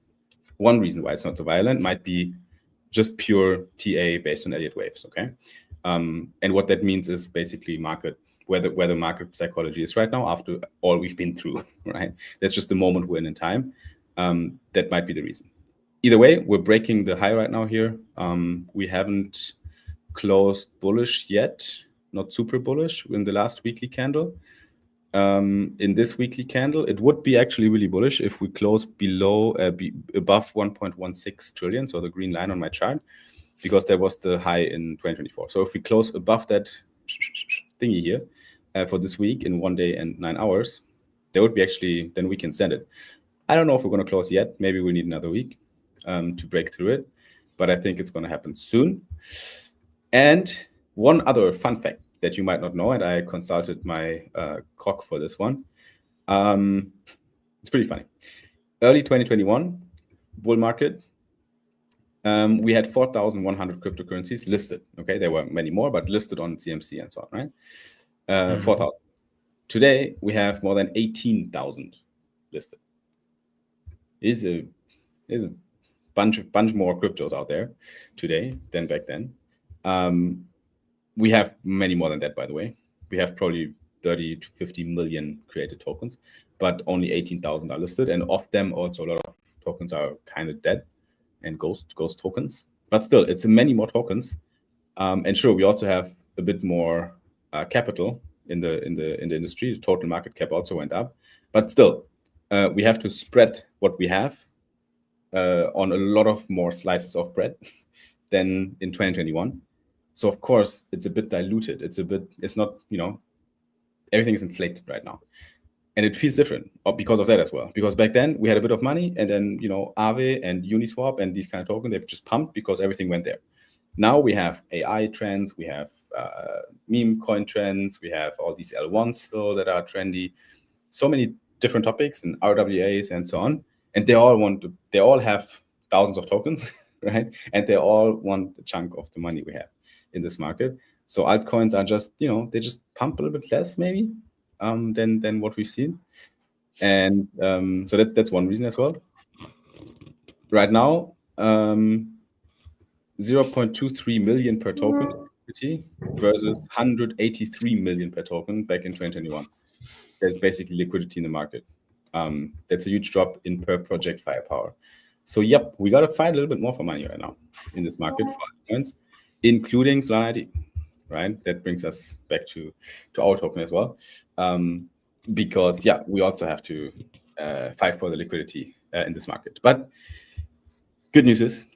One reason why it's not so violent might be just pure TA based on Elliott-waves, okay? And what that means is basically where the market psychology is right now after all we've been through, right? That's just the moment we're in time. That might be the reason. Either way, we're breaking the high right now here. We haven't closed bullish yet, not super bullish in the last weekly candle. In this weekly candle, it would be actually really bullish if we close above 1.16 trillion, so the green line on my chart. because that was the high in 2024. So if we close above that thingy here for this week in 1 day and 9 hours, there would be actually, then we can send it. I don't know if we're going to close yet. Maybe we'll need another week to break through it, but I think it's going to happen soon. And one other fun fact that you might not know, and I consulted my Croc for this one. It's pretty funny. Early 2021, bull market, we had 4,100 cryptocurrencies listed. Okay, there were many more, but listed on CMC and so on, right? 4,000. Today, we have more than 18,000 listed. Is a bunch more cryptos out there today than back then. We have many more than that, by the way. We have probably 30 to 50 million created tokens, but only 18,000 are listed, and of them also a lot of tokens are kind of dead and ghost tokens. But still, it's many more tokens. And sure, we also have a bit more capital in the industry. The total market cap also went up, but still, we have to spread what we have on a lot of more slices of bread than in 2021. So of course, it's a bit diluted. It's not, everything is inflated right now. And it feels different because of that as well. Because back then we had a bit of money, and then, Aave and Uniswap and these kind of tokens, they've just pumped because everything went there. Now we have AI trends, we have meme coin trends, we have all these L1s still that are trendy. So many different topics and RWAs and so on. And they all have thousands of tokens, right? And they all want a chunk of the money we have in this market. So altcoins are just, they just pump a little bit less maybe than what we've seen. And so that's one reason as well. Right now, 0.23 million per token versus 183 million per token back in 2021. That's basically liquidity in the market. That's a huge drop in per project firepower. So yep, we got to fight a little bit more for money right now in this market for altcoins, including Solana ID, right? That brings us back to our token as well. Because yeah, we also have to fight for the liquidity in this market. But good news is,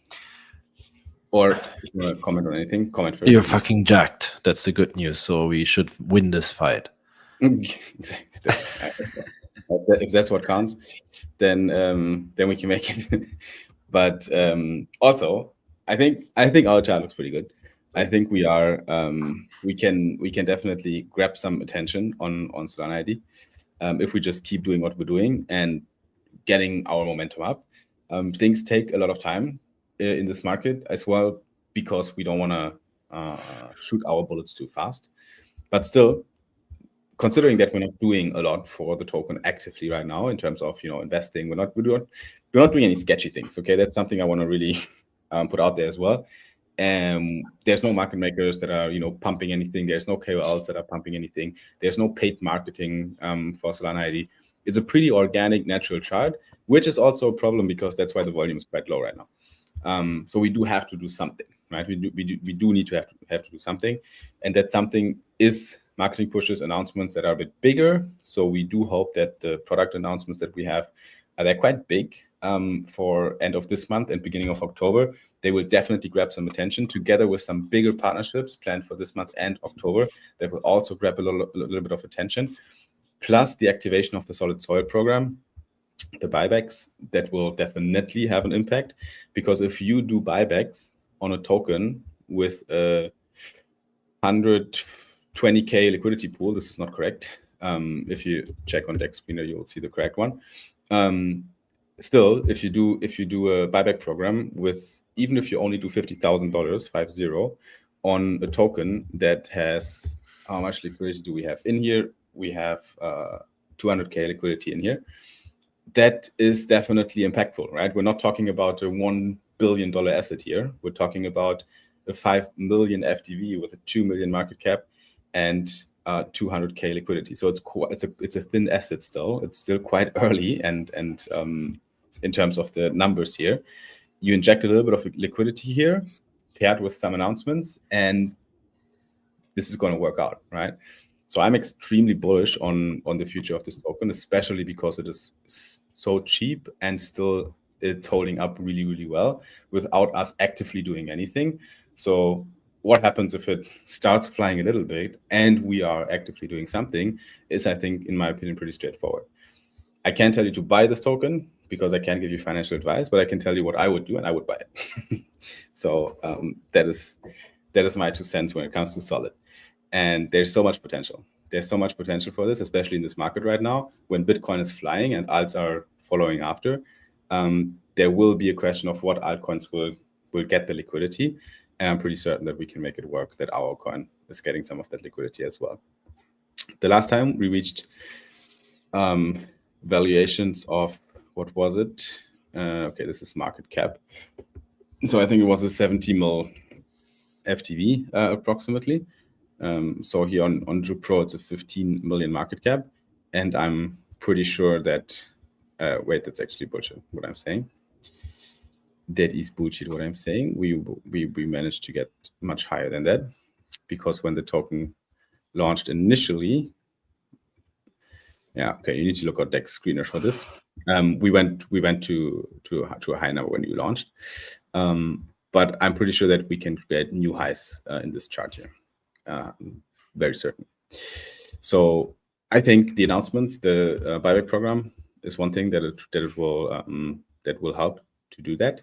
or if you want to comment on anything, comment first. You're fucking jacked. That's the good news. So we should win this fight. Exactly. If that's what counts, then we can make it. But also, I think our chart looks pretty good. I think we are we can definitely grab some attention on Solana ID if we just keep doing what we're doing and getting our momentum up. Things take a lot of time in this market as well, because we don't want to shoot our bullets too fast. But still, considering that we're not doing a lot for the token actively right now in terms of investing, we're not doing any sketchy things. Okay, that's something I want to really put out there as well. There's no market makers that are pumping anything. There's no KOLs that are pumping anything. There's no paid marketing for Solana ID. It's a pretty organic, natural chart, which is also a problem because that's why the volume is quite low right now. So we do have to do something, right? We do need to have to do something, and that something is marketing pushes, announcements that are a bit bigger. So we do hope that the product announcements that we have they're quite big for end of this month and beginning of October. They will definitely grab some attention, together with some bigger partnerships planned for this month and October that will also grab a little bit of attention. Plus the activation of the Solid Soil program, the buybacks, that will definitely have an impact, because if you do buybacks on a token with a 120k liquidity pool, this is not correct. If you check on Dex Screener, you will see the correct one. Still, if you do a buyback program with, even if you only do $50,000, 50, on a token that has, how much liquidity do we have in here? We have 200k liquidity in here. That is definitely impactful, right? We're not talking about a $1 billion asset here. We're talking about a 5 million FTV with a 2 million market cap and 200k liquidity. So it's a thin asset still. It's still quite early, and in terms of the numbers here, you inject a little bit of liquidity here, paired with some announcements, and this is going to work out, right? So I'm extremely bullish on the future of this token, especially because it is so cheap and still it's holding up really, really well without us actively doing anything. So what happens if it starts flying a little bit and we are actively doing something is, I think, in my opinion, pretty straightforward. I can't tell you to buy this token because I can't give you financial advice, but I can tell you what I would do, and I would buy it. So that is my 2 cents when it comes to Solid. And there's so much potential. There's so much potential for this, especially in this market right now, when Bitcoin is flying and alts are following after. There will be a question of what altcoins will get the liquidity. And I'm pretty certain that we can make it work, that our coin is getting some of that liquidity as well. The last time we reached valuations of, what was it? Okay, this is market cap. So I think it was a 70 mil FTV approximately. So here on Drew Pro, it's a 15 million market cap. And I'm pretty sure that, wait, that's actually bullshit, what I'm saying. That is bullshit, what I'm saying. We managed to get much higher than that, because when the token launched initially, yeah, okay, you need to look at Dex screener for this. We went to a high number when you launched, but I'm pretty sure that we can create new highs in this chart here. Very certain. So I think the announcements, the buyback program, is one thing that will help to do that.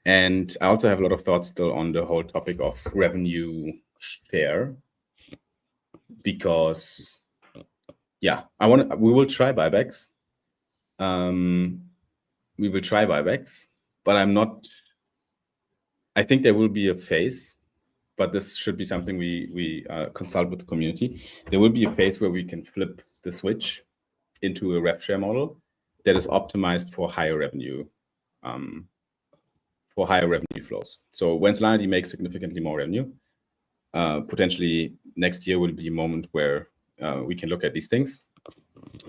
And I also have a lot of thoughts still on the whole topic of revenue share, because yeah, we will try buybacks. We will try buybacks, but I think there will be a phase, but this should be something we consult with the community. There will be a phase where we can flip the switch into a Rev-share model that is optimized for higher revenue, flows. So when Solana makes significantly more revenue, potentially next year will be a moment where we can look at these things.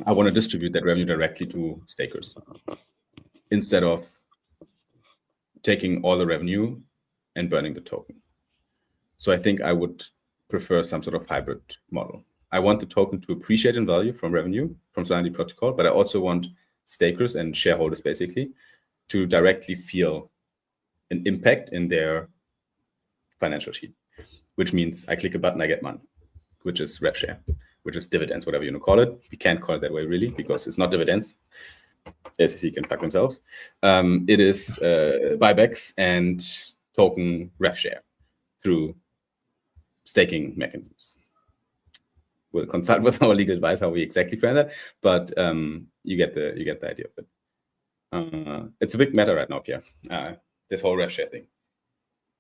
I want to distribute that revenue directly to stakers instead of taking all the revenue and burning the token. So I think I would prefer some sort of hybrid model. I want the token to appreciate in value from revenue from Solana protocol, but I also want stakers and shareholders basically to directly feel an impact in their financial sheet, which means I click a button, I get money, which is Rev-share, which is dividends, whatever you want to call it. We can't call it that way really, because it's not dividends. SEC can fuck themselves. It is buybacks and token Rev-share through staking mechanisms. We'll consult with our legal advice how we exactly plan that, but you get the idea of it. It's a big matter right now, Pierre. This whole Rev-share thing,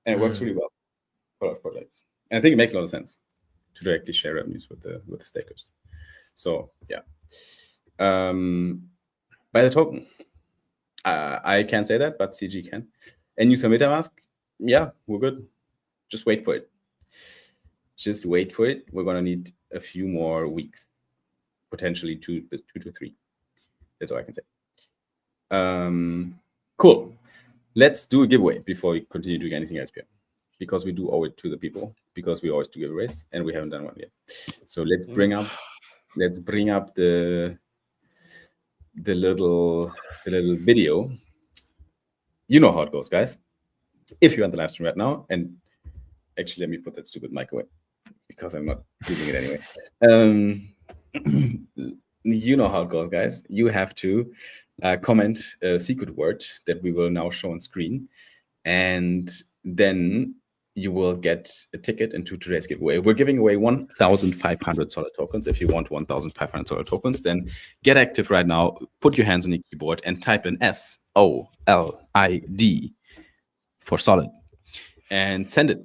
and it works really well for our projects. And I think it makes a lot of sense to directly share revenues with the stakers. So yeah, buy the token. I can't say that, but CG can. And use a MetaMask. Yeah, we're good. Just wait for it. Just wait for it. We're gonna need a few more weeks, potentially two to three. That's all I can say. Cool. Let's do a giveaway before we continue doing anything else here, because we do owe it to the people, because we always do giveaways and we haven't done one yet. So let's bring up the little video. You know how it goes, guys. If you're on the live stream right now, and actually let me put that stupid mic away because I'm not using it anyway. You know how it goes, guys. You have to comment a secret word that we will now show on screen, and then you will get a ticket into today's giveaway. We're giving away 1,500 Solid tokens. If you want 1,500 Solid tokens, then get active right now. Put your hands on your keyboard and type in SOLID for Solid and send it.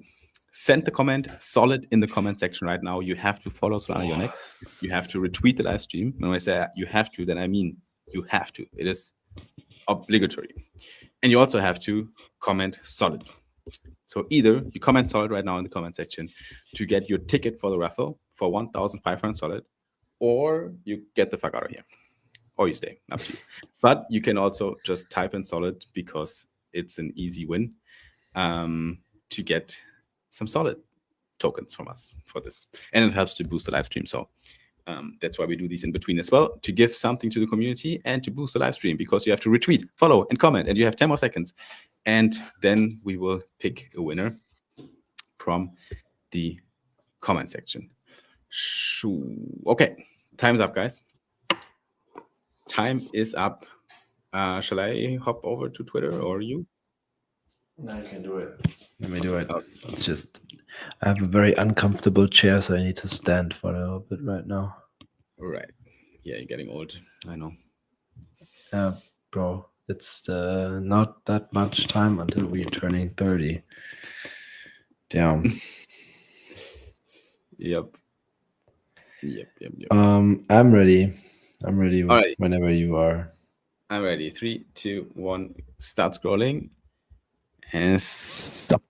Send the comment Solid in the comment section right now. You have to follow Solana Yonex. You have to retweet the live stream. When I say you have to, then I mean you have to. It is obligatory. And you also have to comment Solid. So either you comment Solid right now in the comment section to get your ticket for the raffle for 1,500 Solid, or you get the fuck out of here, or you stay, up to you. But you can also just type in Solid, because it's an easy win to get some Solid tokens from us for this. And it helps to boost the live stream. So That's why we do these in between as well, to give something to the community and to boost the live stream, because you have to retweet, follow, and comment, and you have 10 more seconds. And then we will pick a winner from the comment section. Okay, time's up, guys. Time is up. Shall I hop over to Twitter or you? No, I can do it. Let me do it. It's just, I have a very uncomfortable chair, so I need to stand for a little bit right now. Right. Yeah, you're getting old. I know. Bro, it's not that much time until we're turning 30. Damn. Yep. I'm ready. I'm ready right. Whenever you are. I'm ready. 3, 2, 1. Start scrolling. And stop.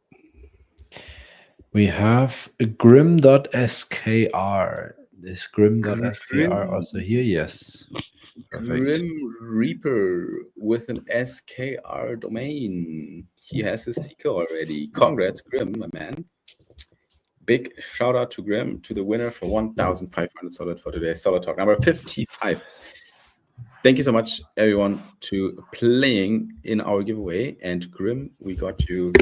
We have grim.skr. Is grim.skr also here? Yes. Perfect. Grim Reaper with an SKR domain. He has his seeker already. Congrats, Grim, my man. Big shout out to Grim, to the winner for 1,500 solid for today's Solid Talk number 55. Thank you so much, everyone, to playing in our giveaway. And Grim, we got you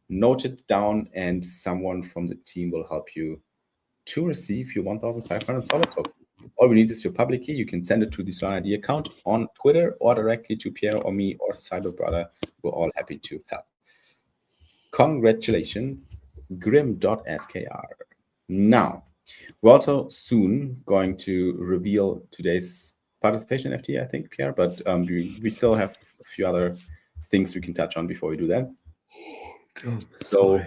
noted down, and someone from the team will help you to receive your 1,500 Solid Talk. All we need is your public key. You can send it to the Solana ID account on Twitter or directly to Pierre or me or Cyber Brother. We're all happy to help. Congratulations, grim.skr. Now, we're also soon going to reveal today's participation NFT, I think, Pierre, but we still have a few other things we can touch on before we do that. So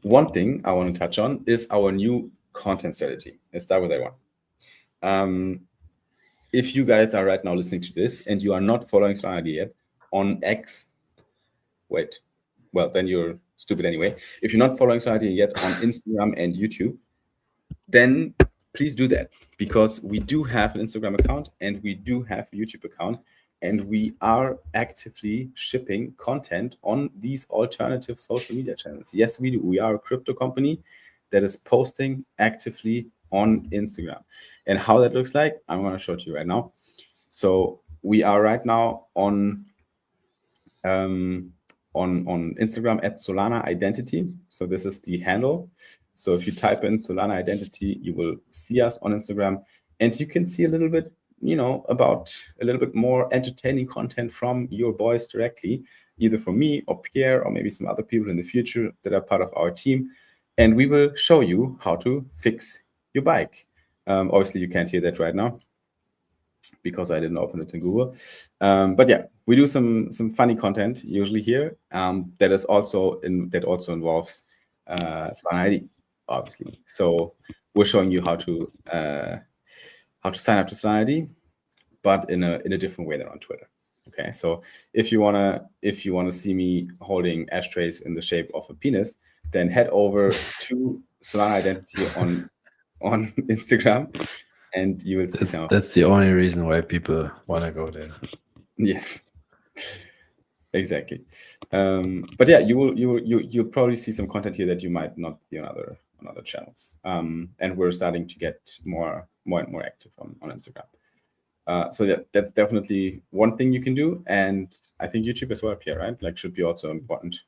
one thing I want to touch on is our new content strategy. Let's start with that one. If you guys are right now listening to this and you are not following Solana yet on X, then you're stupid anyway. If you're not following Solana yet on Instagram and YouTube, then please do that, because we do have an Instagram account and we do have a YouTube account, and we are actively shipping content on these alternative social media channels. Yes, we do. We are a crypto company that is posting actively on Instagram. And how that looks like, I'm going to show it to you right now. So we are right now on Instagram at Solana Identity. So this is the handle. So if you type in Solana Identity, you will see us on Instagram, and you can see a little bit, about a little bit more entertaining content from your boys directly, either from me or Pierre or maybe some other people in the future that are part of our team. And we will show you how to fix your bike. Obviously, you can't hear that right now because I didn't open it in Google. But yeah, we do some funny content usually here. That also involves Solana ID, obviously. So we're showing you how to sign up to Solana ID, but in a different way than on Twitter. Okay, so if you wanna see me holding ashtrays in the shape of a penis, then head over to Solana Identity on Instagram, and you will see that's the only reason why people want to go there. Yes, exactly. But yeah, you'll probably see some content here that you might not see on other channels. And we're starting to get more and more active on Instagram. So that's definitely one thing you can do, and I think YouTube as well, Pierre, right? Like, should be also important.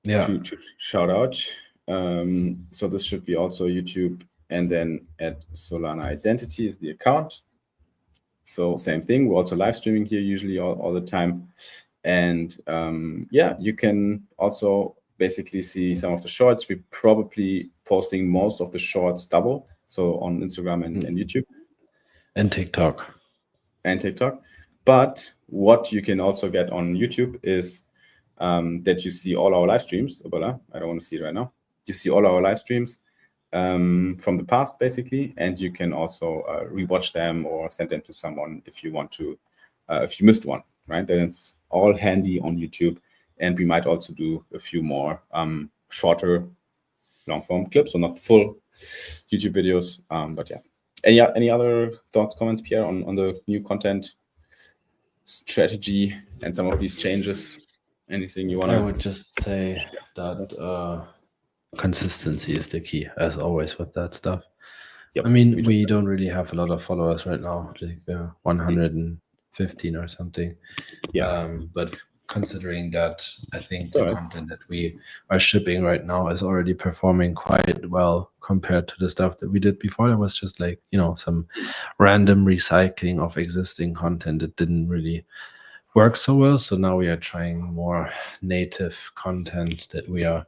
Yeah. To shout out. So this should be also YouTube, and then at Solana Identity is the account. So same thing. We're also live streaming here usually all the time. And you can also basically see some of the shorts. We're probably posting most of the shorts double. So on Instagram and YouTube. And TikTok. But what you can also get on YouTube is that you see all our live streams. I don't want to see it right now. You see all our live streams from the past, basically, and you can also rewatch them or send them to someone if you want to, if you missed one, right? Then it's all handy on YouTube, and we might also do a few more shorter, long-form clips, so not full YouTube videos, but yeah. Any other thoughts, comments, Pierre, on the new content strategy and some of these changes? Anything you want to? I would just say that consistency is the key, as always with that stuff. Yep. I mean, we don't really have a lot of followers right now, like 115 or something. Yeah. But considering that, I think It's the all right. content that we are shipping right now is already performing quite well compared to the stuff that we did before. It was just like, some random recycling of existing content that didn't really work so well. So now we are trying more native content that we are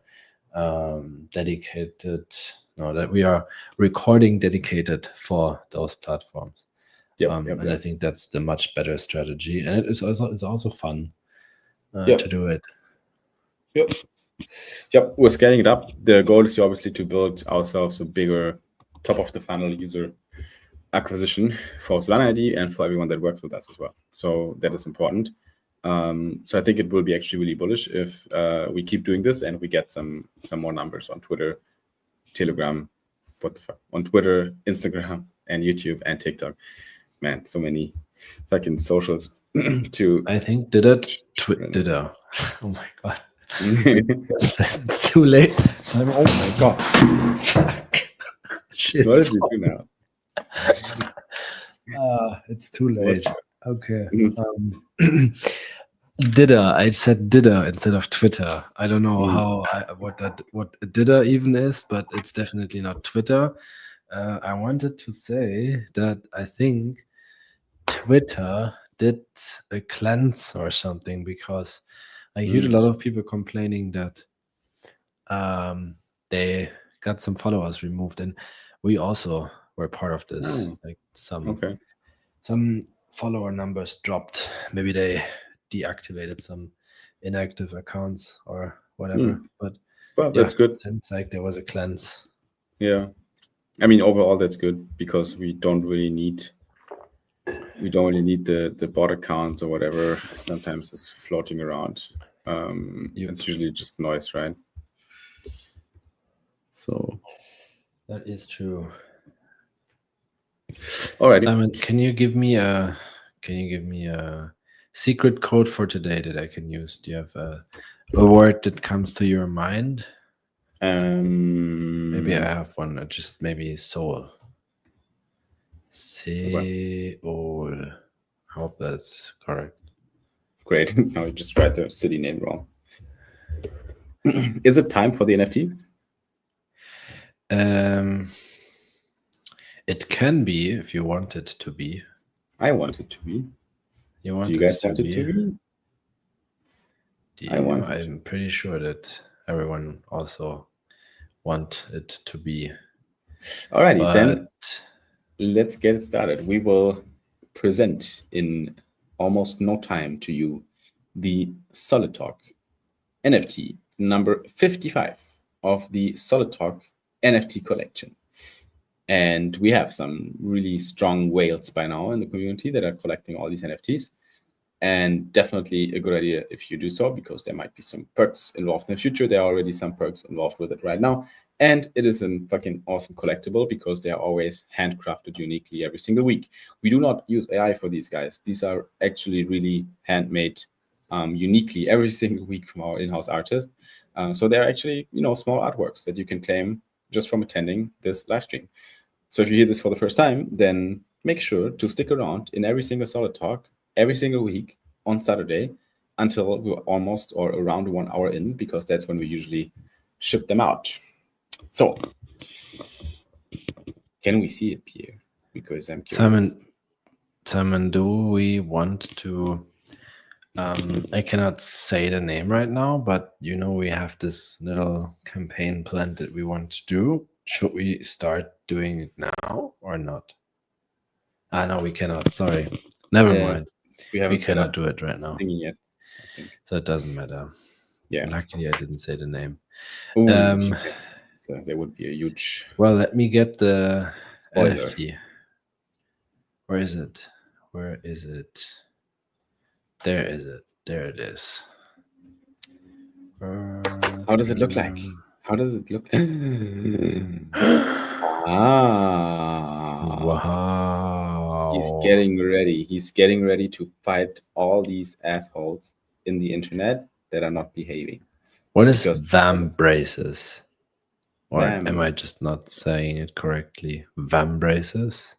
that we are recording dedicated for those platforms. And I think that's the much better strategy, and it's also fun to do it. Yep, we're scaling it up. The goal is obviously to build ourselves a bigger top of the funnel user acquisition for Solana ID and for everyone that works with us as well. So that is important. So I think it will be actually really bullish if we keep doing this and we get some more numbers on Twitter, Telegram, on Twitter, Instagram, and YouTube and TikTok. Man, so many fucking socials to. I think Twitter. Oh my god. It's too late. So oh my god. Fuck. Shit. What did you do now? It's too late. Okay. Didder. I said Didder instead of Twitter. I don't know what Didder even is, but it's definitely not Twitter. I wanted to say that I think Twitter did a cleanse or something, because I hear a lot of people complaining that they got some followers removed, and we also were part of this. Like some follower numbers dropped. Maybe they deactivated some inactive accounts or whatever. But that's good. Seems like there was a cleanse. Yeah, I mean, overall that's good, because we don't really need the bot accounts or whatever. Sometimes it's floating around. It's usually just noise, right? So that is true. All right, Simon, can you give me a secret code for today that I can use? Do you have a word that comes to your mind? Maybe I have one. Just maybe soul. Seoul. I hope that's correct. Great. Now you just write the city name wrong. Is it time for the NFT? It can be if you want it to be. I want it to be. You want Do you guys want it to be? I'm pretty sure that everyone also want it to be. Alrighty, then let's get it started. We will present in almost no time to you the Solid Talk NFT number 55 of the Solid Talk NFT collection. And we have some really strong whales by now in the community that are collecting all these NFTs. And definitely a good idea if you do so, because there might be some perks involved in the future. There are already some perks involved with it right now. And it is a fucking awesome collectible, because they are always handcrafted uniquely every single week. We do not use AI for these guys. These are actually really handmade uniquely every single week from our in-house artist. So they're actually, small artworks that you can claim just from attending this live stream. So if you hear this for the first time, then make sure to stick around in every single Solid Talk, every single week on Saturday, until we're almost or around 1 hour in, because that's when we usually ship them out. So, can we see it, Pierre? Because I'm curious. Simon, do we want to... I cannot say the name right now, but we have this little campaign plan that we want to do. Should we start doing it now or not? No, we cannot. Sorry. Never mind. We cannot do it right now. Yet, so it doesn't matter. Yeah. Luckily, I didn't say the name. So there would be a huge... Well, let me get the spoiler. NFT. Where is it? Where is it? There is it. There it is. How does it look like? How does it look like? Wow. He's getting ready. He's getting ready to fight all these assholes in the internet that are not behaving. What is VAM braces? Or am I just not saying it correctly? Vambraces?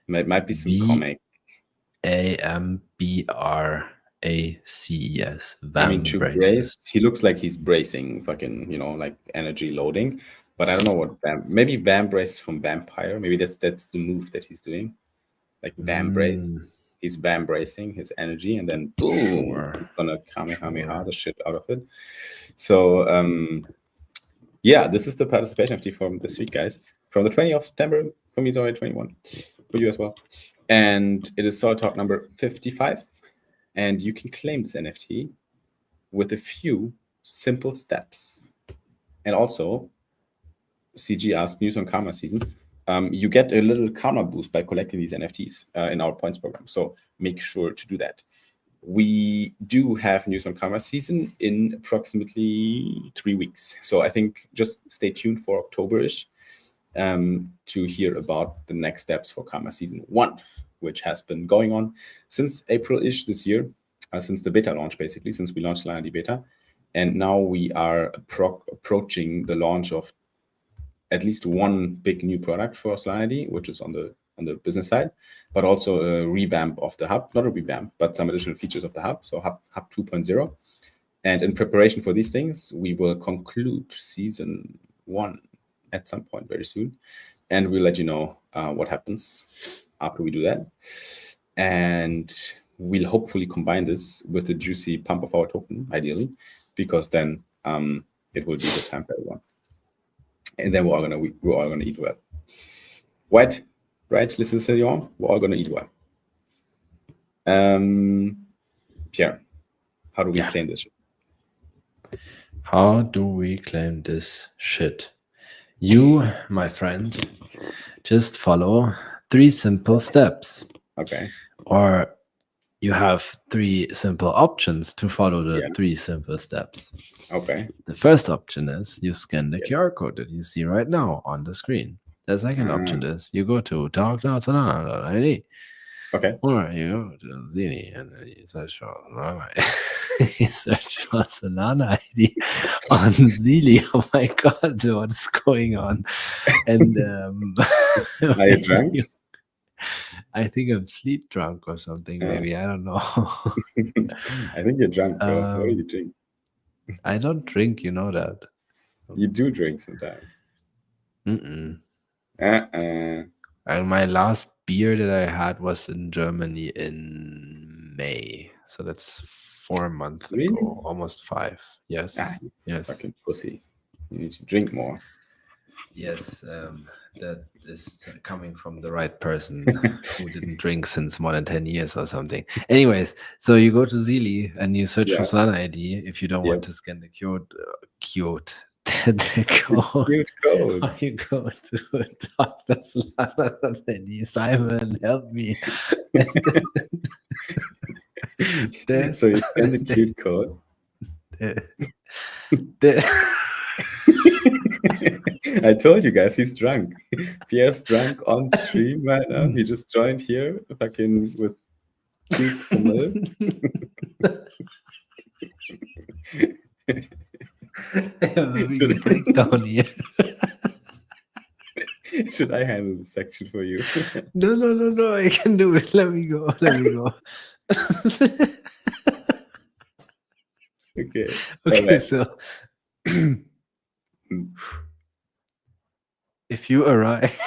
Might be some comic. Ambraces. I mean, to brace, he looks like he's bracing, fucking, like energy loading. But I don't know what maybe Vambrace from Vampire. Maybe that's the move that he's doing, like Vambrace. He's Vambracing his energy, and then boom, he's gonna Kamehameha the shit out of it. So yeah, this is the participation FT from this week, guys. From the 20th of September, for me it's already 21, for you as well. And it is Solid Talk number 55. And you can claim this NFT with a few simple steps. And also, CG asked news on Karma season. You get a little karma boost by collecting these NFTs in our points program. So make sure to do that. We do have news on Karma season in approximately 3 weeks. So I think just stay tuned for October-ish to hear about the next steps for Karma season 1, which has been going on since April-ish this year, since the beta launch, basically, since we launched Solana beta. And now we are approaching the launch of at least one big new product for Solana, which is on the business side, but also a revamp of the hub, not a revamp, but some additional features of the hub, so hub 2.0. And in preparation for these things, we will conclude season 1 at some point very soon, and we'll let you know what happens after we do that. And we'll hopefully combine this with the juicy pump of our token, ideally, because then it will be the time for everyone. And then we're all gonna eat well. Right, listen to you all. We're all gonna eat well. Pierre, how do we claim this shit? How do we claim this shit? You, my friend, just follow 3 simple steps. Okay. Or you have 3 simple options to follow the 3 simple steps. Okay. The first option is you scan the QR code that you see right now on the screen. The second option is you go to talk.solana.id. Okay. Or you go to Zini and you search for Solana. You search for Solana ID on Zili. Oh my god, what is going on? And are you drunk? I think I'm sleep drunk or something, maybe. I don't know. I think you're drunk, bro. What do you drink? I don't drink, you know that. You do drink sometimes. And my last beer that I had was in Germany in May. So that's 4 months ago, almost 5. Yes. Yes. Fucking pussy. You need to drink more. Yes, that is coming from the right person who didn't drink since more than 10 years or something. Anyways, so you go to Zili and you search for Solana ID if you don't want to scan the code. The code. Or you go to Solana.id. Simon, help me. So you scan the cute code. I told you guys he's drunk. Pierre's drunk on stream right now. He just joined here, fucking with cute Hummel. I have a big breakdown here. Should I handle this section for you? No, I can do it. Let me go. Okay. Okay, so if you arrive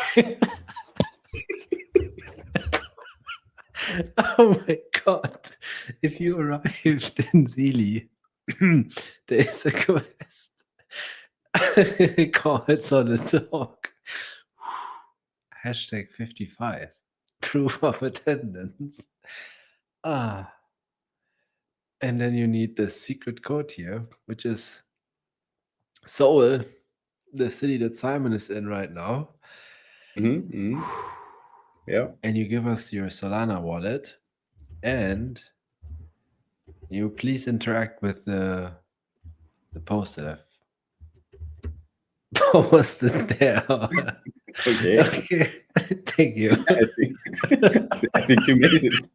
oh my god, if you arrived in Zili, there is a quest called Solid Talk #55 proof of attendance. And then you need the secret code here, which is Seoul, the city that Simon is in right now. Yeah. And you give us your Solana wallet, and you please interact with the post that I've posted there. Okay. Thank you. I think you made it.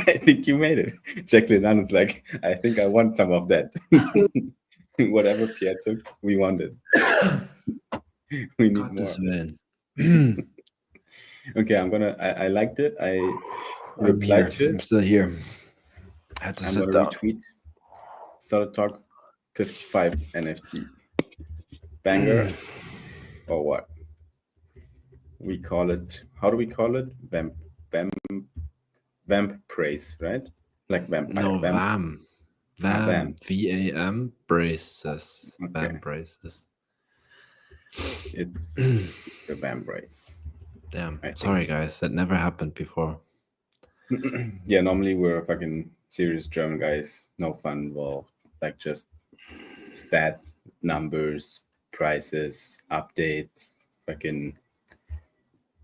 I think you made it. Jacqueline is like, I think I want some of that. Whatever Pierre took, we wanted. We need Gottes more. Willen. Okay, I liked it. I I'm replied here. to I'm it. still here. I had to I'm sit gonna down. retweet Solid Talk 55 NFT. Banger or what? We call it, how do we call it? Vamp praise, right? Like vampire. No, vamp. VAM. VAM braces. Okay. VAM braces. It's the vamp brace. Damn. Sorry, guys. That never happened before. Yeah, normally we're fucking serious German guys. No fun involved. Like just stats, numbers, prices, updates, fucking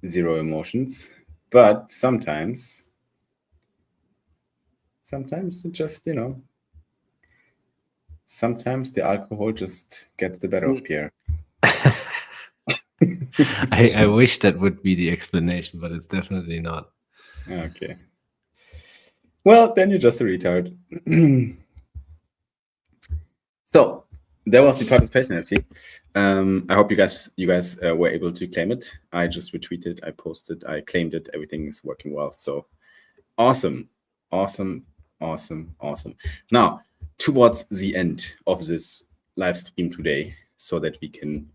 zero emotions. But sometimes it just, sometimes the alcohol just gets the better of Pierre. I wish that would be the explanation, but it's definitely not. Okay. Well, then you're just a retard. So that was the participation NFT. I hope you guys were able to claim it. I just retweeted, I posted, I claimed it. Everything is working well. So awesome. Now, towards the end of this live stream today, so that we can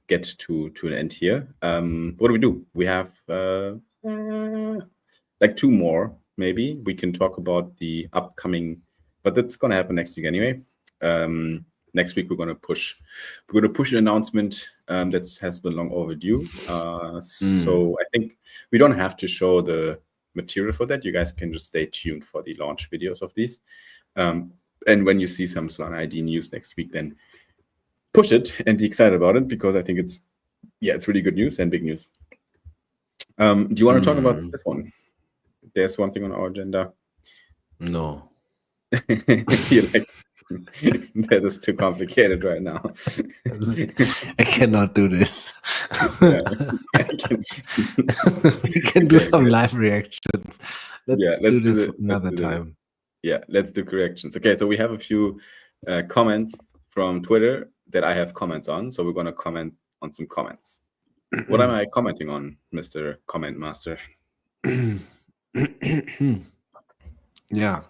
get to an end here. What do? We have like 2 more, maybe. We can talk about the upcoming, but that's gonna happen next week anyway. Next week we're gonna push an announcement that has been long overdue. So I think we don't have to show the material for that. You guys can just stay tuned for the launch videos of these. And when you see some Solana ID news next week, then push it and be excited about it, because I think it's really good news and big news. Do you want to talk about this one? There's one thing on our agenda. No. You're like, that is too complicated right now. I cannot do this. Yeah, We can do some live reactions. Let's do this another time. Yeah, let's do corrections. Okay, so we have a few comments from Twitter that I have comments on. So we're going to comment on some comments. What am I commenting on, Mr. Comment Master? Yeah.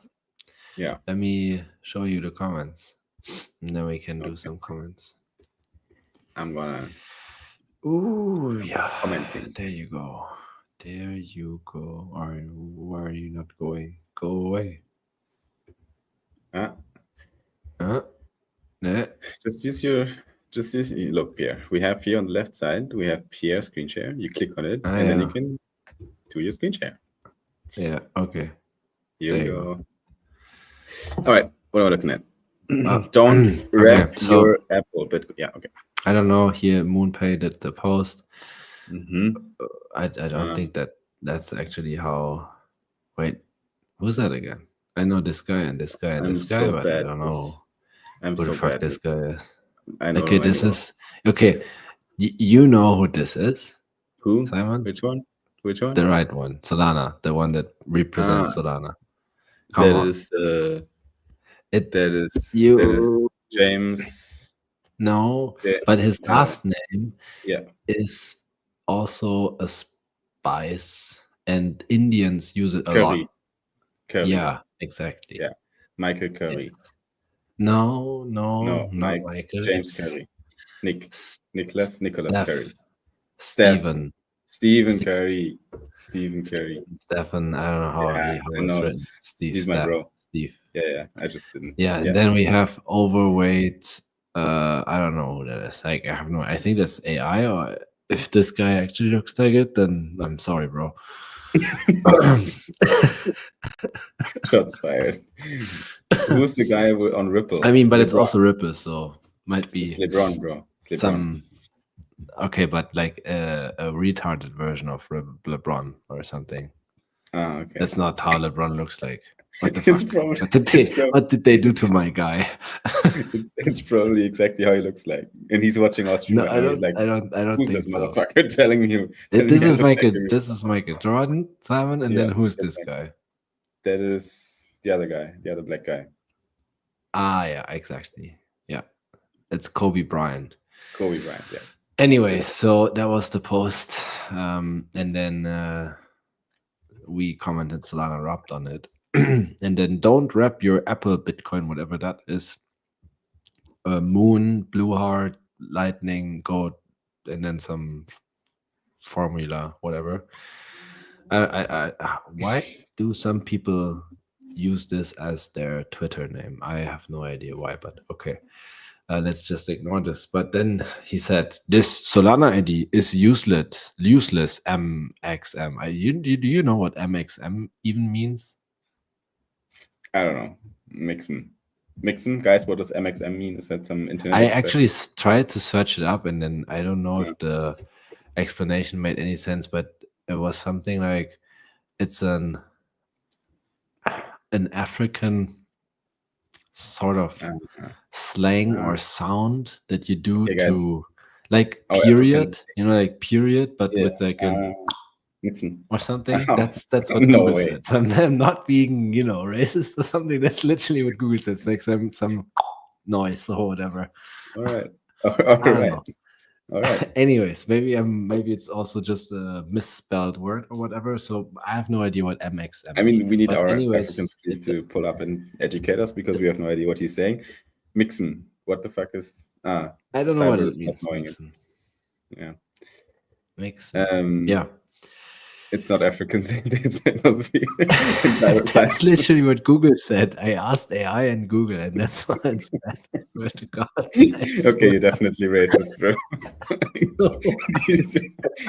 Yeah. Let me show you the comments, and then we can do some comments. I'm gonna. Ooh, yeah. Commenting. There you go. Or why are you not going? Go away. Just use look, Pierre. We have here on the left side, we have Pierre screen share. You click on it, and then you can do your screen share. Yeah. Okay. Here you go. All right. What am I looking at? Don't wrap your Apple, but yeah. Okay. I don't know. Here, MoonPay did the post. Mm-hmm. I don't think that's actually how. Wait, who's that again? I know this guy and this guy and this guy, but I don't know who the fuck this guy is. I know. Okay, this is okay. You know who this is? Who? Simon? Which one? The right one, Solana, the one that represents Solana. That is James. No, but his last name is also a spice, and Indians use it a lot. Curry. Yeah, exactly. Yeah, Michael Curry. No, Michael. James Curry. Nicholas Curry. Stephen Curry. Stephen, I don't know how it's written. He's my bro. Steve. Yeah. I just didn't. Yeah, and then we have overweight. I don't know who that is. I have no. I think that's AI. Or if this guy actually looks like it, then I'm sorry, bro. Shots fired. Who's the guy on Ripple? I mean, but it's also Ripple, so might be. It's LeBron, bro. It's LeBron. Okay, but like a retarded version of LeBron or something. Oh, okay. That's not how LeBron looks like. What the fuck? What did they do to my guy? it's probably exactly how he looks like, and he's watching our stream. No, I don't who's think this so. motherfucker telling you? This is Michael. This is Michael Jordan, Simon, and then who's this guy? That is the other guy, the other black guy. Yeah, exactly. Yeah, it's Kobe Bryant. Kobe Bryant, yeah. Anyway, so that was the post, and then we commented Solana wrapped on it, and then don't wrap your Apple Bitcoin, whatever that is. Moon, Blue Heart, Lightning, Goat, and then some formula, whatever. Why do some people use this as their Twitter name? I have no idea why, but okay. Let's just ignore this. But then he said, this Solana ID is useless MXM. Do you know what MXM even means? I don't know. Mixem, guys, what does MXM mean? Is that some internet? I actually tried to search it up, and then I don't know if the explanation made any sense, but it was something like it's an African sort of slang or sound that you do to like period, like period, but with like a or something. That's what Google said. So I'm not being, racist or something. That's literally what Google says. Like some noise or whatever. All right. All right. Anyways, maybe it's also just a misspelled word or whatever. So I have no idea what MXM. I mean, we need our African skills to pull up and educate us because we have no idea what he's saying. Mixen. What the fuck is? I don't know what it means. Yeah. Mixen. Yeah. It's not African. That's literally what Google said. I asked AI and Google, and that's what it said. I swear to God. Okay, you definitely raised it, bro.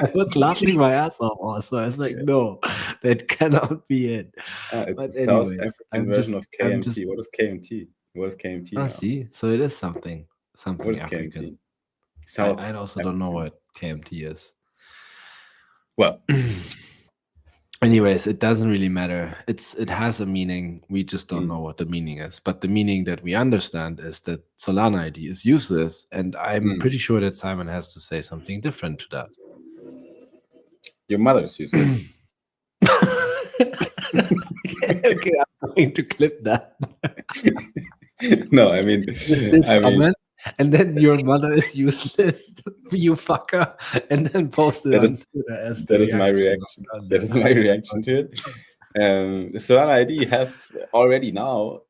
I was laughing my ass off also. I was like, no, that cannot be it. It's a South African version of KMT. What is KMT? What is KMT? Oh, see? So it is something what is African. KMT? I also don't know what KMT is. Well, anyways, it doesn't really matter. It has a meaning. We just don't know what the meaning is. But the meaning that we understand is that Solana ID is useless, and I'm pretty sure that Simon has to say something different to that. Your mother is useless. Okay, I'm going to clip that. No, I mean, comment. And then your mother is useless, you fucker, and then post it on Twitter as that is my reaction. That is my reaction to it. Solana ID has already now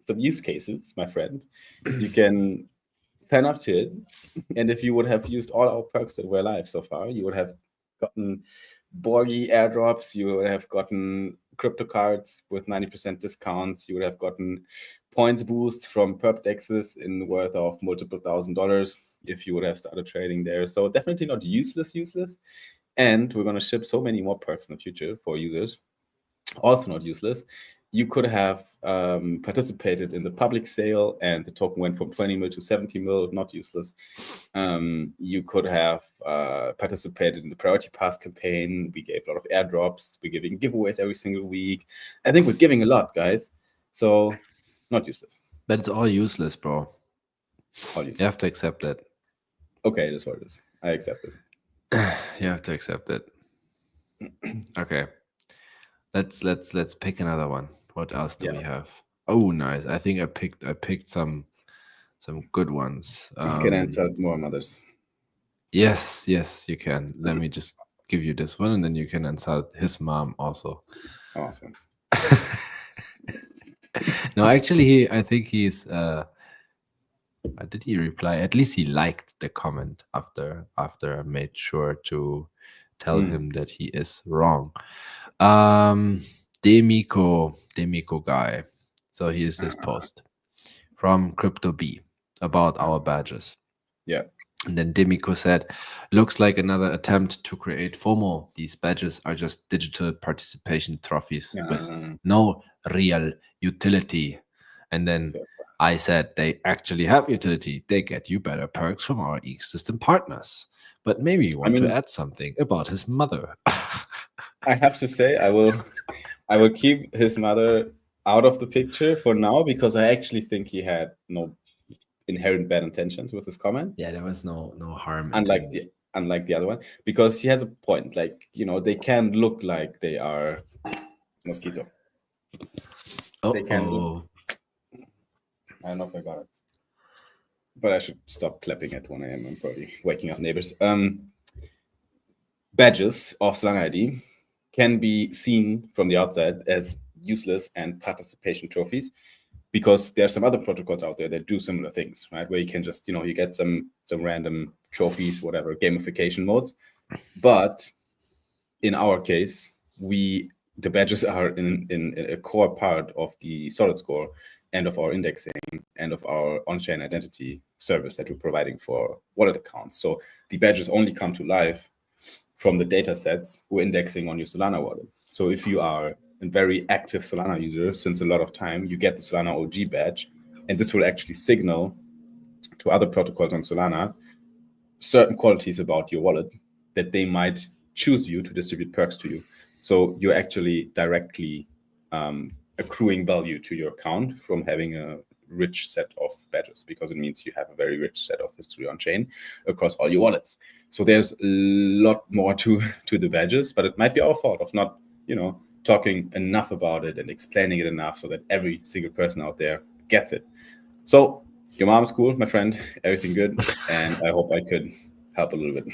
some use cases, my friend. You can sign up to it, and if you would have used all our perks that were live so far, you would have gotten Borgi airdrops, you would have gotten crypto cards with 90% discounts, you would have gotten points boosts from perp dexes in the worth of multiple $1,000s if you would have started trading there. So definitely not useless. And we're going to ship so many more perks in the future for users. Also not useless. You could have participated in the public sale and the token went from 20 mil to 70 mil, not useless. You could have participated in the Priority Pass campaign. We gave a lot of airdrops. We're giving giveaways every single week. I think we're giving a lot, guys. So not useless. But it's all useless, bro. All useless. You have to accept it. Okay, that's what it is. I accept it. You have to accept it. Okay. Let's pick another one. What else do we have? Oh, nice. I think I picked some good ones. You can insult more mothers. Yes, you can. Let me just give you this one, and then you can insult his mom also. Awesome. No, actually, I think he's. Did he reply? At least he liked the comment after I made sure to tell him that he is wrong. Demiko guy. So here's this post from Crypto B about our badges. Yeah. And then Demiko said, looks like another attempt to create FOMO. These badges are just digital participation trophies with no real utility. And then I said, they actually have utility. They get you better perks from our ecosystem partners. But maybe you want to add something about his mother. I have to say, I will keep his mother out of the picture for now because I actually think he had no inherent bad intentions with his comment. Yeah, there was no harm. Unlike the other one, because he has a point. Like, they can look like they are mosquito. They can look. I don't know if I got it. But I should stop clapping at 1 a.m. I'm probably waking up neighbors. Badges of Solana ID can be seen from the outside as useless and participation trophies, because there are some other protocols out there that do similar things, right? Where you can just, you get some random trophies, whatever, gamification modes. But in our case, the badges are in a core part of the solid score and of our indexing and of our on-chain identity service that we're providing for wallet accounts. So the badges only come to life from the data sets we're indexing on your Solana wallet. So if you are a very active Solana user since a lot of time, you get the Solana OG badge, and this will actually signal to other protocols on Solana certain qualities about your wallet that they might choose you to distribute perks to you. So you're actually directly accruing value to your account from having a rich set of badges, because it means you have a very rich set of history on chain across all your wallets. So there's a lot more to the badges, but it might be our fault of not, talking enough about it and explaining it enough so that every single person out there gets it. So your mom's cool, my friend, everything good, and I hope I could help a little bit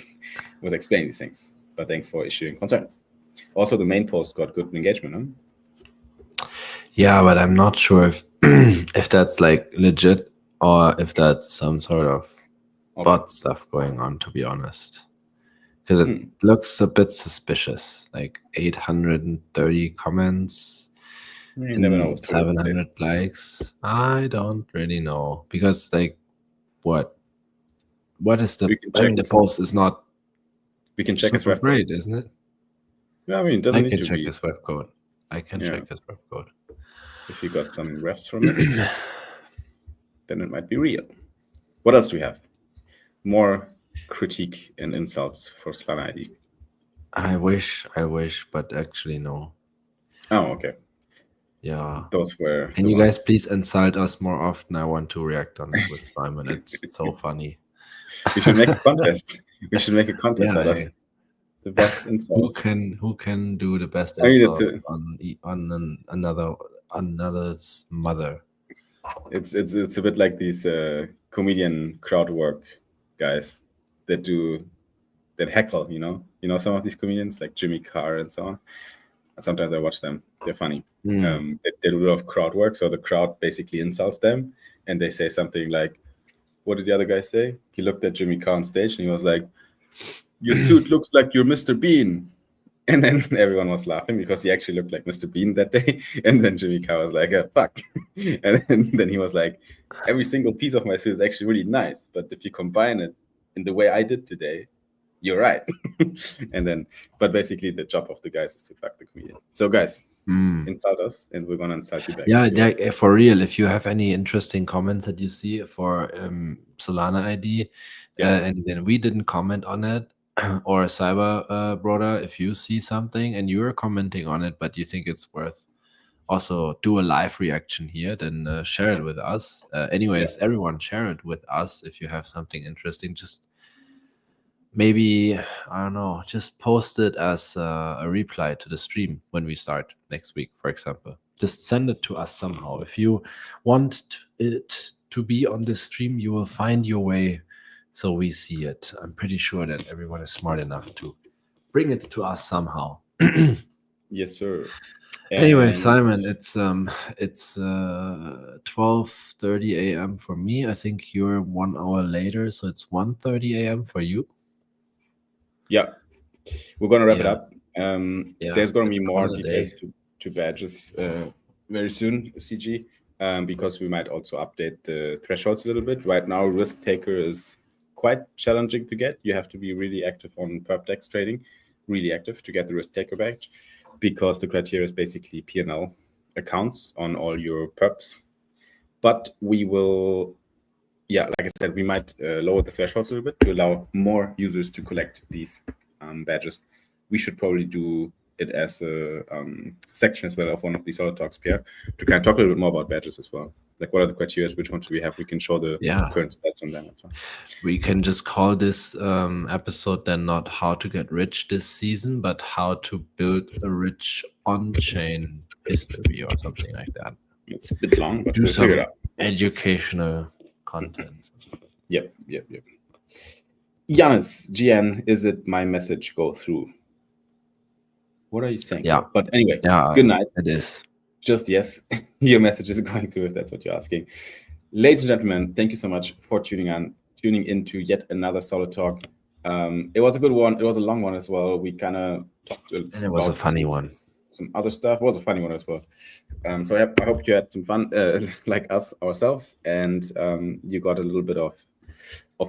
with explaining these things. But thanks for issuing concerns. Also, the main post got good engagement, huh? Yeah, but I'm not sure if that's like legit or if that's some sort of bot stuff going on, to be honest. Because it looks a bit suspicious, like 830 comments, You never know. 700 likes. I don't really know, because like what is the? I mean, the post is not. We can check his ref code, isn't it? Yeah, I mean, it doesn't need to be. I can check his ref code. I can check his ref code. If you got some refs from it, then it might be real. What else do we have? More critique and insults for Solana ID. I wish, but actually no. Oh, okay. Yeah. Those were. Can you guys please insult us more often? I want to react on it with Simon. It's so funny. We should make a contest. We should make a contest out of the best insults. Who can do the best insult on another's mother? It's a bit like these comedian crowd work guys that heckle. Some of these comedians like Jimmy Carr and so on. Sometimes I watch them. They're funny. They do a lot of crowd work, so the crowd basically insults them, and they say something like, what did the other guy say? He looked at Jimmy Carr on stage and he was like, your suit looks like you're Mr. Bean. And then everyone was laughing because he actually looked like Mr. Bean that day. And then Jimmy Carr was like, fuck. And then he was like, every single piece of my suit is actually really nice. But if you combine it in the way I did today, you're right. But basically the job of the guys is to fuck the comedian. So guys, insult us and we're going to insult you back. Yeah, for real. If you have any interesting comments that you see for Solana ID, and then we didn't comment on it, or Cyber Brother, if you see something and you're commenting on it, but you think it's worth also do a live reaction here, then share it with us. Anyways, everyone share it with us if you have something interesting. Just maybe, I don't know, just post it as a reply to the stream when we start next week, for example. Just send it to us somehow. If you want it to be on this stream, you will find your way so we see it. I'm pretty sure that everyone is smart enough to bring it to us somehow. Yes, sir. Anyway, Simon, it's 12:30 a.m. for me. I think you're 1 hour later, so it's 1:30 a.m. for you. Yeah, we're gonna wrap it up. There's gonna be more details to badges very soon, CG, because we might also update the thresholds a little bit. Right now, risk taker is quite challenging to get. You have to be really active on perp-dex trading, really active to get the risk taker badge, because the criteria is basically P&L accounts on all your perps. But we will, like I said, we might lower the thresholds a little bit to allow more users to collect these badges. We should probably do it as a section as well of one of these other talks, Pierre, to kind of talk a little bit more about badges as well. Like, what are the criteria? Which ones do we have? We can show the current stats on them as well. We can just call this episode then not how to get rich this season, but how to build a rich on-chain history or something like that. It's a bit long, but we'll figure it out. educational content. Yep. Giannis, GN, is it my message go through? What are you saying? Yeah. Here? But anyway, Yeah, good night. It is. Just yes, your message is going through if that's what you're asking. Ladies and gentlemen, thank you so much for tuning into yet another Solid Talk. It was a good one. It was a long one as well. We kind of talked and it was a funny one. Some other stuff. It was a funny one as well. So I hope you had some fun, like us ourselves, and you got a little bit of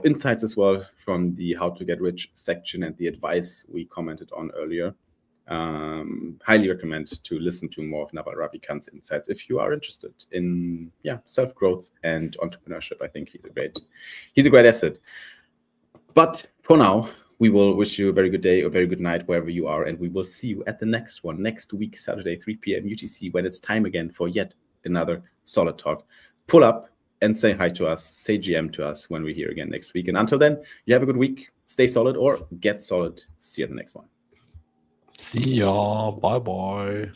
insights as well from the how to get rich section and the advice we commented on earlier. Highly recommend to listen to more of Naval Ravikant's insights if you are interested in self-growth and entrepreneurship. I think he's a great asset. But for now, we will wish you a very good day or very good night wherever you are, and we will see you at the next one next week, Saturday, 3 p.m. UTC, when it's time again for yet another Solid Talk. Pull up and say hi to us, say GM to us when we're here again next week. And until then, you have a good week. Stay solid or get solid. See you at the next one. See ya. Bye-bye.